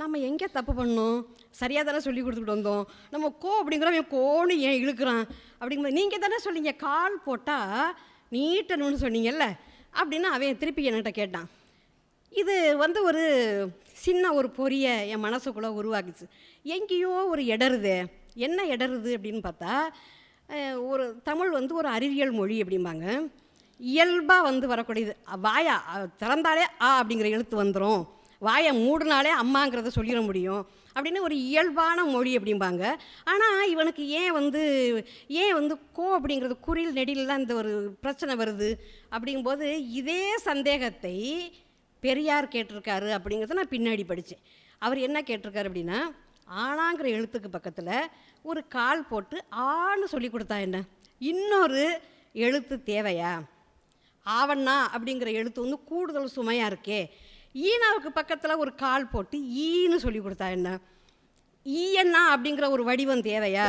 நம்ம எங்கே தப்பு பண்ணோம், சரியாக தானே சொல்லி கொடுத்துக்கிட்டு வந்தோம். நம்ம கோ அப்படிங்கிறவன் கோன்னு ஏன் இழுக்கிறான் அப்படிங்கும்போது நீங்கள் தானே சொன்னீங்க கால் போட்டால் நீட்டணும்னு சொன்னீங்கல்ல அப்படின்னு அவன் திருப்பி என்கிட்ட கேட்டான். இது வந்து ஒரு சின்ன ஒரு பொறியை என் மனசுக்குள்ளே உருவாக்குச்சு. எங்கேயோ ஒரு இடருது. என்ன இடருது அப்படின்னு பார்த்தா, ஒரு தமிழ் வந்து ஒரு அறிவியல் மொழி அப்படிம்பாங்க. இயல்பாக வந்து வரக்கூடியது. வாயா திறந்தாலே ஆ அப்படிங்கிற எழுத்து வந்துடும், வாயை மூடினாலே அம்மாங்கிறத சொல்லிட முடியும் அப்படின்னு ஒரு இயல்பான மொழி அப்படிம்பாங்க. ஆனால் இவனுக்கு ஏன் வந்து கோ அப்படிங்கிறது குறில் நெடிலெலாம் இந்த ஒரு பிரச்சனை வருது அப்படிங்கும்போது இதே சந்தேகத்தை பெரியார் கேட்டிருக்காரு அப்படிங்கிறத நான் பின்னாடி படித்தேன். அவர் என்ன கேட்டிருக்காரு அப்படின்னா, ஆனாங்கிற எழுத்துக்கு பக்கத்தில் ஒரு கால் போட்டு ஆன்னு சொல்லி கொடுத்தா என்ன, இன்னொரு எழுத்து தேவையா? ஆவண்ணா அப்படிங்கிற எழுத்து வந்து கூடுதல் சுமையாக இருக்கே. ஈனாவுக்கு பக்கத்தில் ஒரு கால் போட்டு ஈன்னு சொல்லி கொடுத்தா என்ன, ஈயண்ணா அப்படிங்கிற ஒரு வடிவம் தேவையா?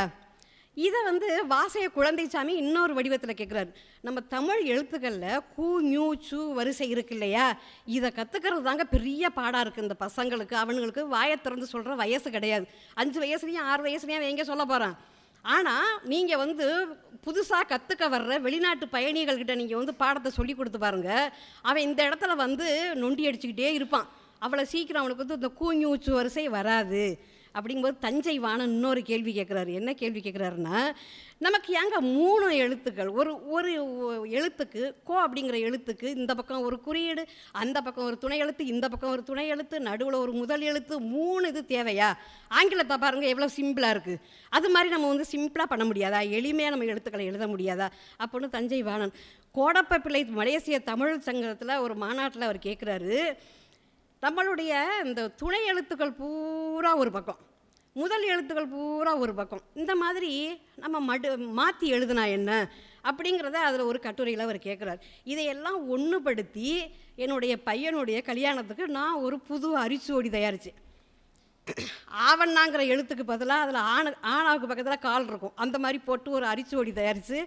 இதை வந்து வாசைய குழந்தைசாமி இன்னொரு வடிவத்தில் கேட்குறாரு. நம்ம தமிழ் எழுத்துக்களில் கூ நியூ சு வரிசை இருக்கு இல்லையா, இதை கற்றுக்கிறது தாங்க பெரிய பாடாக இருக்குது இந்த பசங்களுக்கு. அவனுங்களுக்கு வாயை திறந்து சொல்கிற வயசு கிடையாது. 5 வயசுலேயும் 6 வயசுலேயும் அவன் எங்கே சொல்ல போகிறான். ஆனால் நீங்கள் வந்து புதுசாக கற்றுக்க வர்ற வெளிநாட்டு பயணிகள்கிட்ட நீங்கள் வந்து பாடத்தை சொல்லி கொடுத்து பாருங்கள், அவன் இந்த இடத்துல வந்து நொண்டி அடிச்சுக்கிட்டே இருப்பான். அவ்வளோ சீக்கிரம் அவனுக்கு வந்து இந்த கூஞ்சூச்சு வரிசை வராது. அப்படிங்கும்போது தஞ்சை வாணன் இன்னொரு கேள்வி கேட்குறாரு. என்ன கேள்வி கேட்குறாருன்னா, நமக்கு ஏங்க 3 எழுத்துக்கள், ஒரு எழுத்துக்கு கோ அப்படிங்கிற எழுத்துக்கு இந்த பக்கம் ஒரு குறியீடு, அந்த பக்கம் ஒரு துணை எழுத்து, இந்த பக்கம் ஒரு துணை எழுத்து, நடுவில் ஒரு முதல் எழுத்து, 3 இது தேவையா? ஆங்கிலத்தை பாருங்கள் எவ்வளோ சிம்பிளாக இருக்குது. அது மாதிரி நம்ம வந்து சிம்பிளாக பண்ண முடியாதா, எளிமையாக நம்ம எழுத்துக்களை எழுத முடியாதா அப்படின்னு தஞ்சை வாணன் கோடப்ப பிள்ளை மலேசிய தமிழ் சங்கத்தில் ஒரு மாநாட்டில் அவர் கேட்குறாரு. நம்மளுடைய இந்த துணை எழுத்துக்கள் பூரா ஒரு பக்கம், முதல் எழுத்துக்கள் பூரா ஒரு பக்கம், இந்த மாதிரி நம்ம மாற்றி எழுதுனா என்ன அப்படிங்கிறத அதில் ஒரு கட்டுரையில் அவர் கேட்குறார். இதையெல்லாம் ஒன்றுபடுத்தி என்னுடைய பையனுடைய கல்யாணத்துக்கு நான் ஒரு புது அரிச்சுவடி தயாரித்தேன். ஆவண்ணாங்கிற எழுத்துக்கு பதிலாக அதில் ஆனாவுக்கு பக்கத்தில் கால் இருக்கும், அந்த மாதிரி போட்டு ஒரு அரிச்சுவடி தயாரித்து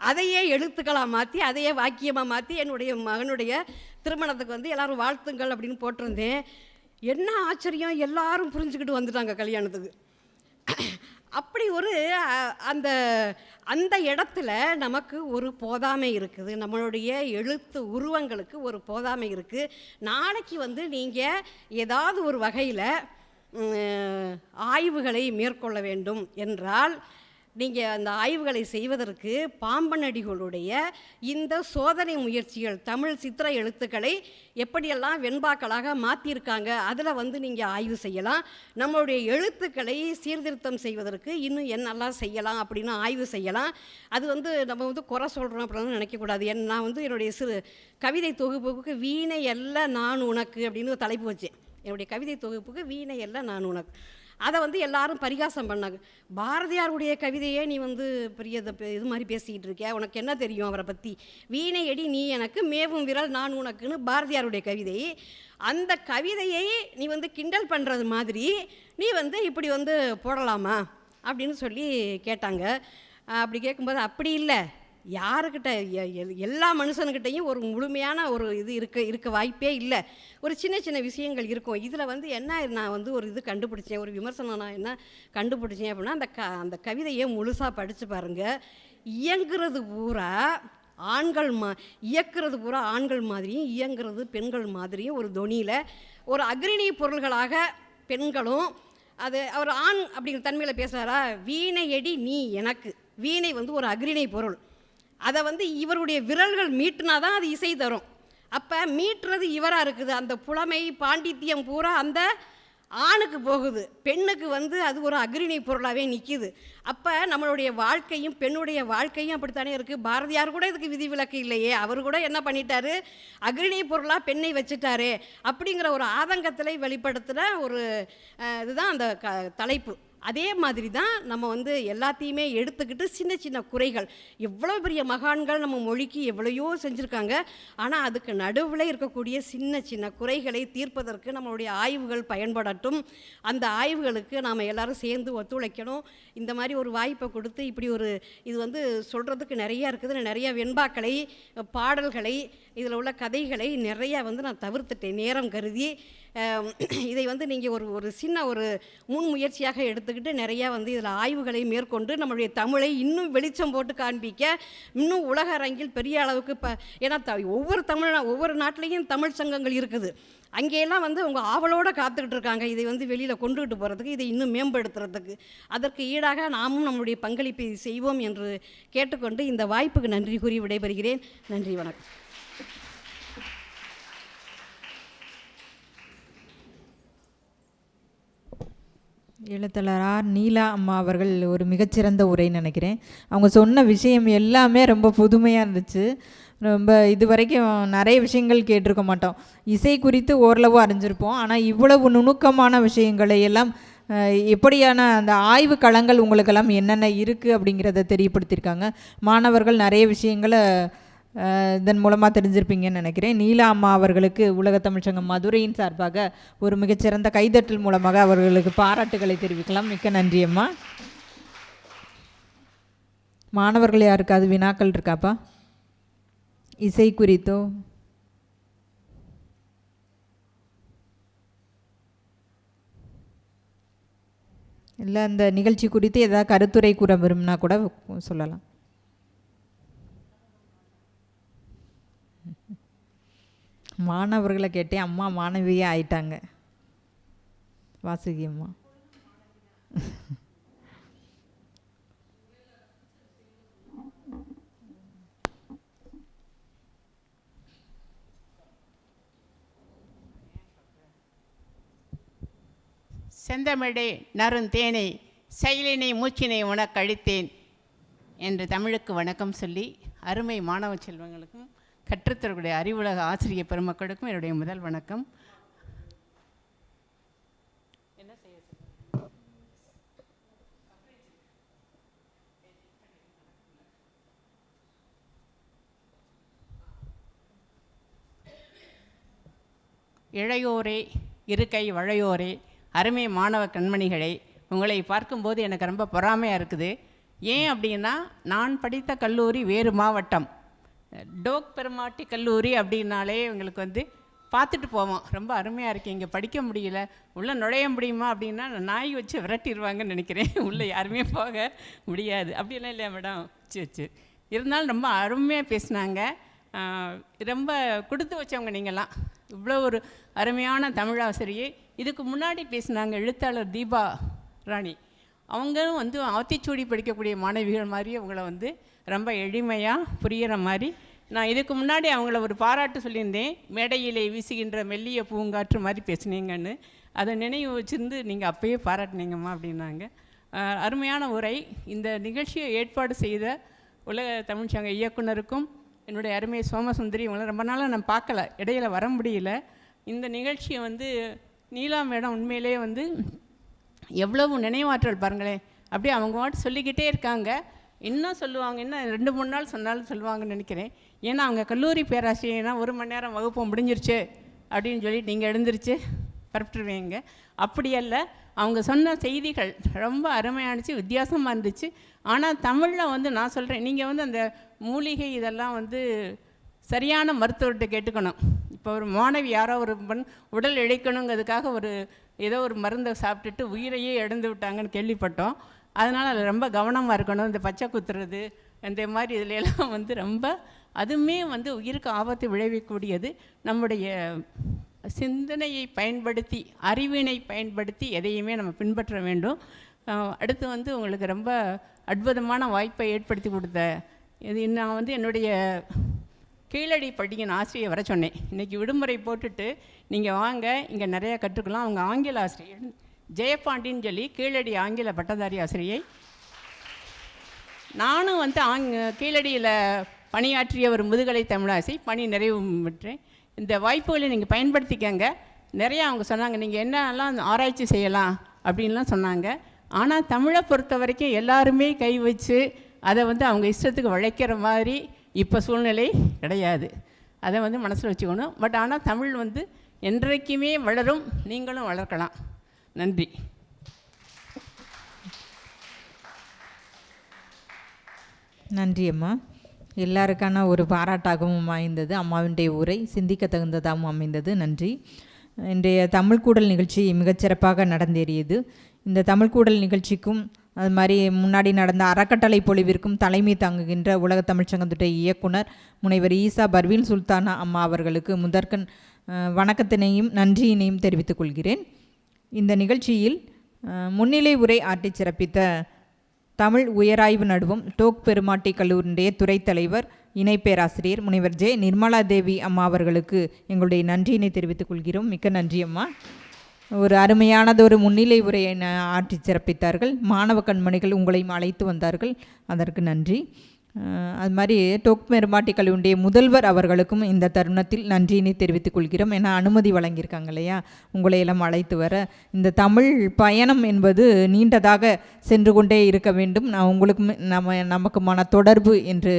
அதையே எழுத்துக்களாக மாற்றி அதையே வாக்கியமாக மாற்றி என்னுடைய மகனுடைய திருமணத்துக்கு வந்து எல்லோரும் வாழ்த்துங்கள் அப்படின்னு போட்டிருந்தேன். என்ன ஆச்சரியம், எல்லாரும் புரிஞ்சுக்கிட்டு வந்துட்டாங்க கல்யாணத்துக்கு. அப்படி ஒரு அந்த அந்த இடத்துல நமக்கு ஒரு போதாமை இருக்குது, நம்மளுடைய எழுத்து உருவங்களுக்கு ஒரு போதாமை இருக்குது. நாளைக்கு வந்து நீங்கள் ஏதாவது ஒரு வகையில் ஆய்வுகளை மேற்கொள்ள வேண்டும் என்றால் நீங்கள் அந்த ஆய்வுகளை செய்வதற்கு பாம்பனடிகளுடைய இந்த சோதனை முயற்சிகள், தமிழ் சித்திர எழுத்துக்களை எப்படியெல்லாம் வெண்பாக்களாக மாற்றியிருக்காங்க, அதில் வந்து நீங்கள் ஆய்வு செய்யலாம். நம்மளுடைய எழுத்துக்களை சீர்திருத்தம் செய்வதற்கு இன்னும் என்னெல்லாம் செய்யலாம் அப்படின்னு ஆய்வு செய்யலாம். அது வந்து நம்ம வந்து குறை சொல்கிறோம் அப்படின்னு நினைக்கக்கூடாது. நான் வந்து என்னுடைய கவிதை தொகுப்புக்கு வீணை அல்ல நான் உனக்கு அப்படின்னு ஒரு தலைப்பு வச்சேன். என்னுடைய கவிதை தொகுப்புக்கு வீணை அல்ல நான் உனக்கு. அதை வந்து எல்லாரும் பரிகாசம் பண்ணாங்க. பாரதியாருடைய கவிதையே நீ வந்து பெரிய இது மாதிரி பேசிக்கிட்டு இருக்க, உனக்கு என்ன தெரியும் அவரை பற்றி, வீணை அடி நீ எனக்கு மேவும் விரல் நான் உனக்குன்னு பாரதியாருடைய கவிதை. அந்த கவிதையை நீ வந்து கிண்டல் பண்ணுறது மாதிரி நீ வந்து இப்படி வந்து போடலாமா அப்படின்னு சொல்லி கேட்டாங்க. அப்படி கேட்கும்போது அப்படி இல்லை, யாருக்கிட்ட எல்லா மனுஷனுக்கிட்டையும் ஒரு முழுமையான ஒரு இது இருக்க வாய்ப்பே இல்லை. ஒரு சின்ன சின்ன விஷயங்கள் இருக்கும். இதில் வந்து என்ன நான் வந்து ஒரு இது கண்டுபிடிச்சேன், ஒரு விமர்சனம் நான் என்ன கண்டுபிடிச்சேன் அப்படின்னா, அந்த கவிதையை முழுசாக படித்து பாருங்கள். இயங்குறது பூரா இயக்குறது பூரா ஆண்கள் மாதிரியும் இயங்குறது பெண்கள் மாதிரியும் ஒரு தொனியில் ஒரு அக்ரிணி பொருள்களாக பெண்களும், அது அவர் ஆண் அப்படிங்கிற தன்மையில் பேசுகிறாரா, வீணை எடி நீ எனக்கு, வீணை வந்து ஒரு அக்ரிணை பொருள், அதை வந்து இவருடைய விரல்கள் மீட்டினா தான் அது இசை தரும். அப்போ மீட்டுறது இவராக இருக்குது. அந்த புலமை பாண்டித்தியம் பூரா அந்த ஆணுக்கு போகுது, பெண்ணுக்கு வந்து அது ஒரு அக்ரிணை பொருளாகவே நிற்கிது. அப்போ நம்மளுடைய வாழ்க்கையும் பெண்ணுடைய வாழ்க்கையும் அப்படித்தானே இருக்குது. பாரதியார் கூட இதுக்கு விதிவிலக்கு இல்லையே, அவர் கூட என்ன பண்ணிட்டாரு, அக்ரிணை பொருளாக பெண்ணை வச்சுட்டாரு அப்படிங்கிற ஒரு ஆதங்கத்தில் வெளிப்படுத்துகிற ஒரு இதுதான் அந்த தலைப்பு. அதே மாதிரி தான் நம்ம வந்து எல்லாத்தையுமே எடுத்துக்கிட்டு சின்ன சின்ன குறைகள், எவ்வளோ பெரிய மகான்கள் நம்ம மொழிக்கு எவ்வளையோ செஞ்சுருக்காங்க, ஆனால் அதுக்கு நடுவில் இருக்கக்கூடிய சின்ன சின்ன குறைகளை தீர்ப்பதற்கு நம்மளுடைய ஆய்வுகள் பயன்படட்டும். அந்த ஆய்வுகளுக்கு நாம் எல்லோரும் சேர்ந்து ஒத்துழைக்கணும். இந்த மாதிரி ஒரு வாய்ப்பை கொடுத்து இப்படி ஒரு இது வந்து சொல்கிறதுக்கு நிறையா இருக்குது. நிறைய வெண்பாக்களை, பாடல்களை, இதில் உள்ள கதைகளை நிறையா வந்து நான் தவிர்த்துட்டேன் நேரம் கருதி. இதை வந்து நீங்கள் ஒரு சின்ன ஒரு முன்முயற்சியாக எடுத்துக்கிட்டு நிறையா வந்து இதில் ஆய்வுகளை மேற்கொண்டு நம்மளுடைய தமிழை இன்னும் வெளிச்சம் போட்டு காண்பிக்க, இன்னும் உலக அரங்கில் பெரிய அளவுக்கு ஏன்னா ஒவ்வொரு நாட்டிலையும் தமிழ் சங்கங்கள் இருக்குது. அங்கேயெல்லாம் வந்து அவங்க ஆவலோடு காத்துக்கிட்டு இருக்காங்க இதை வந்து வெளியில் கொண்டுகிட்டு போகிறதுக்கு, இதை இன்னும் மேம்படுத்துறதுக்கு. அதற்கு ஈடாக நாமும் நம்முடைய பங்களிப்பை செய்வோம் என்று கேட்டுக்கொண்டு இந்த வாய்ப்புக்கு நன்றி கூறி விடைபெறுகிறேன். நன்றி, வணக்கம். எழுத்தாளர் நீலா அம்மா அவர்கள் ஒரு மிகச்சிறந்த உரை நினைக்கிறேன். அவங்க சொன்ன விஷயம் எல்லாமே ரொம்ப புதுமையாக இருந்துச்சு. ரொம்ப இது வரைக்கும் நிறைய விஷயங்கள் கேட்டிருக்க மாட்டோம். இசை குறித்து ஓரளவு அறிஞ்சிருப்போம், ஆனால் இவ்வளவு நுணுக்கமான விஷயங்களை எல்லாம் எப்படியான அந்த ஆய்வு களங்கள் உங்களுக்கெல்லாம் என்னென்ன இருக்குது அப்படிங்கிறத தெரியப்படுத்தியிருக்காங்க. மாணவர்கள் நிறைய விஷயங்களை இதன் மூலமாக தெரிஞ்சிருப்பீங்கன்னு நினைக்கிறேன். நீலா அம்மா அவர்களுக்கு உலகத்தமிழ்ச் சங்கம் மதுரையின் சார்பாக ஒரு மிகச்சிறந்த கைதட்டல் மூலமாக அவர்களுக்கு பாராட்டுகளை தெரிவிக்கலாம். மிக்க நன்றி அம்மா. மாணவர்கள் யாருக்காவது வினாக்கள் இருக்காப்பா இசை குறித்தோ? இல்லை இந்த நிகழ்ச்சி குறித்து ஏதாவது கருத்துரை கூற விரும்பினா கூட சொல்லலாம். மாணவர்களை கேட்டேன், அம்மா மாணவியே ஆயிட்டாங்க. வாசுகி அம்மா. செந்தமிழே நறுந்தேனை செயலினை மூச்சினை உனக்கழித்தேன் என்று தமிழுக்கு வணக்கம் சொல்லி அருமை மாணவ செல்வங்களுக்கும் கற்றுத்தரக்கூடிய அறிவுலக ஆசிரியர் பெருமக்களுக்கும் என்னுடைய முதல் வணக்கம். என்ன செய்ய இளையோரே, இருக்கை வளையோரே, அருமை மாணவ கண்மணிகளே, உங்களை பார்க்கும்போது எனக்கு ரொம்ப பொறாமையாக இருக்குது. ஏன் அப்படின்னா, நான் படித்த கல்லூரி வேறு மாவட்டம். டோக் பெருமாட்டி கல்லூரி அப்படின்னாலே எங்களுக்கு வந்து பார்த்துட்டு போவோம், ரொம்ப அருமையாக இருக்குது, இங்கே படிக்க முடியல, உள்ளே நுழைய முடியுமா அப்படின்னா நாய் வச்சு விரட்டிடுவாங்கன்னு நினைக்கிறேன். உள்ளே யாருமே போக முடியாது. அப்படியெல்லாம் இல்லையா மேடம்? சரி. இருந்தாலும் ரொம்ப அருமையாக பேசினாங்க. ரொம்ப கொடுத்து வச்சவங்க நீங்கள்லாம். இவ்வளோ ஒரு அருமையான தமிழாசிரியை. இதுக்கு முன்னாடி பேசினாங்க எழுத்தாளர் தீபா ராணி. அவங்களும் வந்து ஆத்திச்சூடி படிக்கக்கூடிய மாணவிகள் மாதிரி அவங்கள வந்து ரொம்ப எளிமையாக புரிகிற மாதிரி. நான் இதுக்கு முன்னாடி அவங்கள ஒரு பாராட்டு சொல்லியிருந்தேன், மேடையிலே வீசுகின்ற மெல்லிய பூங்காற்று மாதிரி பேசுனீங்கன்னு. அதை நினைவு வச்சுருந்து நீங்கள் அப்பயே பாராட்டினீங்கம்மா அப்படின்னாங்க. அருமையான உரை. இந்த நிகழ்ச்சியை ஏற்பாடு செய்த உலக தமிழ்ச்சங்க இயக்குனருக்கும் என்னுடைய அருமை சோமசுந்தரி, இவங்களை ரொம்ப நாளாக நான் பார்க்கல, இடையில வர முடியல. இந்த நிகழ்ச்சியை வந்து நீலா மேடம் உண்மையிலே வந்து எவ்வளவு நினைவாற்றல் பாருங்களேன். அப்படியே அவங்க வாட்டு சொல்லிக்கிட்டே இருக்காங்க. இன்னும் சொல்லுவாங்க, இன்னும் 2-3 நாள் சொன்னாலும் சொல்லுவாங்கன்னு நினைக்கிறேன். ஏன்னா அவங்க கல்லூரி பேராசிரியர்னா 1 மணி நேரம் வகுப்பு முடிஞ்சிருச்சு அப்படின்னு சொல்லி நீங்கள் எழுந்திரிச்சு பரப்பிட்டுருவீங்க. அப்படியல்ல, அவங்க சொன்ன செய்திகள் ரொம்ப அருமையானுச்சு, வித்தியாசமாக இருந்துச்சு. ஆனால் தமிழில் வந்து நான் சொல்கிறேன், நீங்கள் வந்து அந்த மூலிகை இதெல்லாம் வந்து சரியான மருத்துவர்கிட்ட கேட்டுக்கணும். இப்போ ஒரு மாணவி யாரோ ஒரு உடல் இழைக்கணுங்கிறதுக்காக ஏதோ ஒரு மருந்தை சாப்பிட்டுட்டு உயிரையே இழந்து விட்டாங்கன்னு கேள்விப்பட்டோம். அதனால் அதில் ரொம்ப கவனமாக இருக்கணும். இந்த பச்சை குத்துறது இந்த மாதிரி இதிலெல்லாம் வந்து ரொம்ப அதுவுமே வந்து உயிருக்கு ஆபத்து விளைவிக்கக்கூடியது. நம்முடைய சிந்தனையை பயன்படுத்தி, அறிவினை பயன்படுத்தி எதையுமே நம்ம பின்பற்ற வேண்டும். அடுத்து வந்து உங்களுக்கு ரொம்ப அற்புதமான வாய்ப்பை ஏற்படுத்தி கொடுத்த இது நான் வந்து என்னுடைய கீழடி பள்ளியின் ஆசிரியை வர சொன்னேன். இன்றைக்கி விடுமுறை போட்டுட்டு நீங்கள் வாங்க, இங்கே நிறையா கற்றுக்கலாம். அவங்க ஆங்கில ஆசிரியர் ஜெயபாண்டின்னு சொல்லி கீழடி ஆங்கில பட்டதாரி ஆசிரியை. நானும் வந்து கீழடியில் பணியாற்றிய ஒரு முதுகலை தமிழாசி பணி நிறைவு பெற்றேன். இந்த வாய்ப்புகளை நீங்கள் பயன்படுத்திக்கங்க. நிறையா அவங்க சொன்னாங்க, நீங்கள் என்னெல்லாம் ஆராய்ச்சி செய்யலாம் அப்படின்லாம் சொன்னாங்க. ஆனால் தமிழை பொறுத்த வரைக்கும் எல்லாருமே கை வச்சு அதை வந்து அவங்க இஷ்டத்துக்கு உழைக்கிற மாதிரி இப்போ சூழ்நிலை கிடையாது. அதை வந்து மனசில் வச்சுக்கணும். பட் ஆனால் தமிழ் வந்து என்றைக்குமே வளரும், நீங்களும் வளர்க்கலாம். நன்றி. நன்றி அம்மா. எல்லாருக்கான ஒரு பாராட்டாகவும் அமைந்தது. அம்மாவினுடைய உரை சிந்திக்க தகுந்ததாகவும் அமைந்தது. நன்றி. இன்றைய தமிழ்கூடல் நிகழ்ச்சி மிகச்சிறப்பாக நடந்தேறியது. இந்த தமிழ்கூடல் நிகழ்ச்சிக்கும் அது மாதிரி முன்னாடி நடந்த அறக்கட்டளை பொழிவிற்கும் தலைமை தாங்குகின்ற உலக தமிழ்ச்சங்கத்துடைய இயக்குனர் முனைவர் ஈசா பர்வீன் சுல்தானா அம்மா அவர்களுக்கு முதற்கண் வணக்கத்தினையும் நன்றியினையும் தெரிவித்துக் கொள்கிறேன். இந்த நிகழ்ச்சியில் முன்னிலை உரை ஆற்றி சிறப்பித்த தமிழ் உயராய்வு நடுவம் டோக் பெருமாட்டி கல்லூரியுடைய துறை தலைவர் இணை பேராசிரியர் முனைவர் ஜே நிர்மலா தேவி அம்மா அவர்களுக்கு எங்களுடைய நன்றியினை தெரிவித்துக் கொள்கிறோம். மிக்க நன்றி அம்மா. ஒரு அருமையானதொரு முன்னிலை உரையை ஆற்றி சிறப்பித்தார்கள். மாணவ கண்மணிகள் உங்களையும் அழைத்து வந்தார்கள், அதற்கு நன்றி. அது மாதிரி டோக் பெருமாட்டி கல்லூரியுடைய முதல்வர் அவர்களுக்கும் இந்த தருணத்தில் நன்றியினை தெரிவித்துக் கொள்கிறோம். ஏன்னா அனுமதி வழங்கியிருக்காங்க இல்லையா உங்களையெல்லாம் அழைத்து வர. இந்த தமிழ் பயணம் என்பது நீண்டதாக சென்று கொண்டே இருக்க வேண்டும். நான் உங்களுக்கும் நமக்குமான தொடர்பு என்று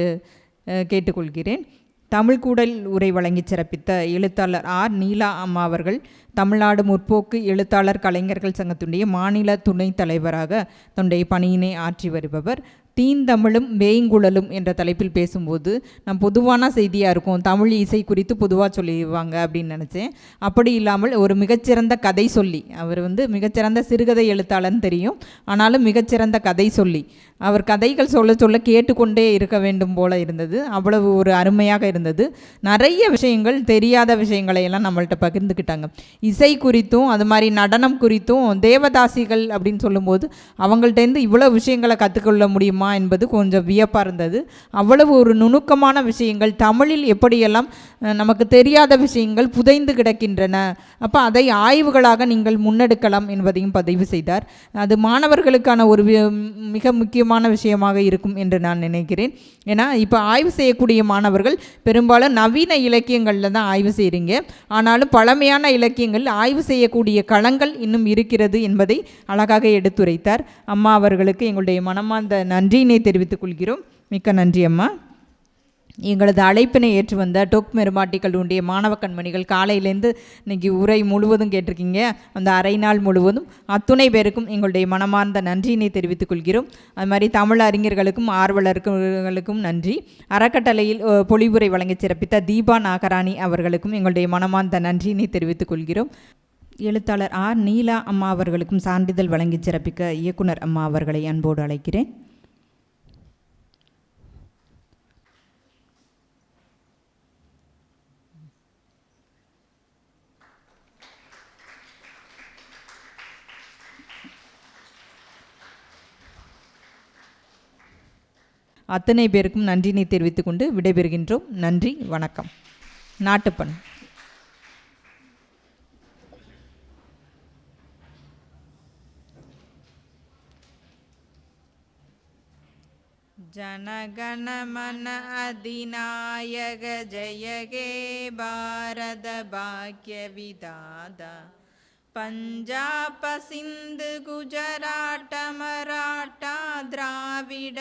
கேட்டுக்கொள்கிறேன். தமிழ்கூடல் உரை வழங்கி சிறப்பித்த எழுத்தாளர் ஆர் நீலா அம்மா அவர்கள் தமிழ்நாடு முற்போக்கு எழுத்தாளர் கலைஞர்கள் சங்கத்துடைய மாநில துணைத் தலைவராக தன்னுடைய பணியினை ஆற்றி வருபவர். தீந்தமிழும் வேய்ங்குழலும் என்ற தலைப்பில் பேசும்போது நான் பொதுவான செய்தியாக இருக்கும், தமிழ் இசை குறித்து பொதுவாக சொல்லிடுவாங்க அப்படின்னு நினச்சேன். அப்படி இல்லாமல் ஒரு மிகச்சிறந்த கதை சொல்லி, அவர் வந்து மிகச்சிறந்த சிறுகதை எழுத்தாளர்னு தெரியும், ஆனாலும் மிகச்சிறந்த கதை சொல்லி அவர் கதைகள் சொல்ல சொல்ல கேட்டுக்கொண்டே இருக்க வேண்டும் போல இருந்தது. அவ்வளவு ஒரு அருமையாக இருந்தது. நிறைய விஷயங்கள், தெரியாத விஷயங்களை எல்லாம் நம்மள்கிட்ட பகிர்ந்துக்கிட்டாங்க. இசை குறித்தும் அது மாதிரி நடனம் குறித்தும் தேவதாசிகள் அப்படின்னு சொல்லும்போது அவங்கள்ட்டேருந்து இவ்வளோ விஷயங்களை கற்றுக்கொள்ள முடியுமா என்பது கொஞ்சம் வியப்பாக இருந்தது. அவ்வளவு ஒரு நுணுக்கமான விஷயங்கள், தமிழில் எப்படியெல்லாம் நமக்கு தெரியாத விஷயங்கள் புதைந்து கிடக்கின்றன, அப்போ அதை ஆய்வுகளாக நீங்கள் முன்னெடுக்கலாம் என்பதையும் பதிவு செய்தார். அது மாணவர்களுக்கான ஒரு மிக முக்கியமான விஷயமாக இருக்கும் என்று நான் நினைக்கிறேன். ஏன்னா இப்போ ஆய்வு செய்யக்கூடிய மாணவர்கள் பெரும்பாலும் நவீன இலக்கியங்களில் தான் ஆய்வு செய்கிறீங்க, ஆனாலும் பழமையான இலக்கியங்கள் ஆய்வு செய்யக்கூடிய களங்கள் இன்னும் இருக்கிறது என்பதை அழகாக எடுத்துரைத்தார். அம்மா அவர்களுக்கு எங்களுடைய மனமார்ந்த நன்றியினை தெரிவித்துக் கொள்கிறோம். மிக்க நன்றி அம்மா. எங்களது அழைப்பினை ஏற்று வந்த டொக் மெருமாட்டி கல்லூரிய மாணவ கண்மணிகள் காலையிலேருந்து இன்றைக்கி உரை முழுவதும் கேட்டிருக்கீங்க. அந்த அரை நாள் முழுவதும் அத்துணை பேருக்கும் எங்களுடைய மனமார்ந்த நன்றியினை தெரிவித்துக் கொள்கிறோம். அது மாதிரி தமிழ் அறிஞர்களுக்கும் ஆர்வலர்களுக்கும் நன்றி. அறக்கட்டளையில் பொழிவுரை வழங்கி சிறப்பித்த தீபா நாகராணி அவர்களுக்கும் எங்களுடைய மனமார்ந்த நன்றியினை தெரிவித்துக் கொள்கிறோம். எழுத்தாளர் ஆர் நீலா அம்மா அவர்களுக்கும் சான்றிதழ் வழங்கி சிறப்பிக்க இயக்குனர் அம்மா அவர்களை அன்போடு அழைக்கிறேன். அத்தனை பேருக்கும் நன்றினை தெரிவித்துக் கொண்டு விடைபெறுகின்றோம். நன்றி, வணக்கம். நாட்டுப்பண். ஜனகணமன அதிநாயக ஜெயகே பாரத பாக்ய விதாதா பஞ்சாப சிந்து குஜராட்ட மராட்டா திராவிட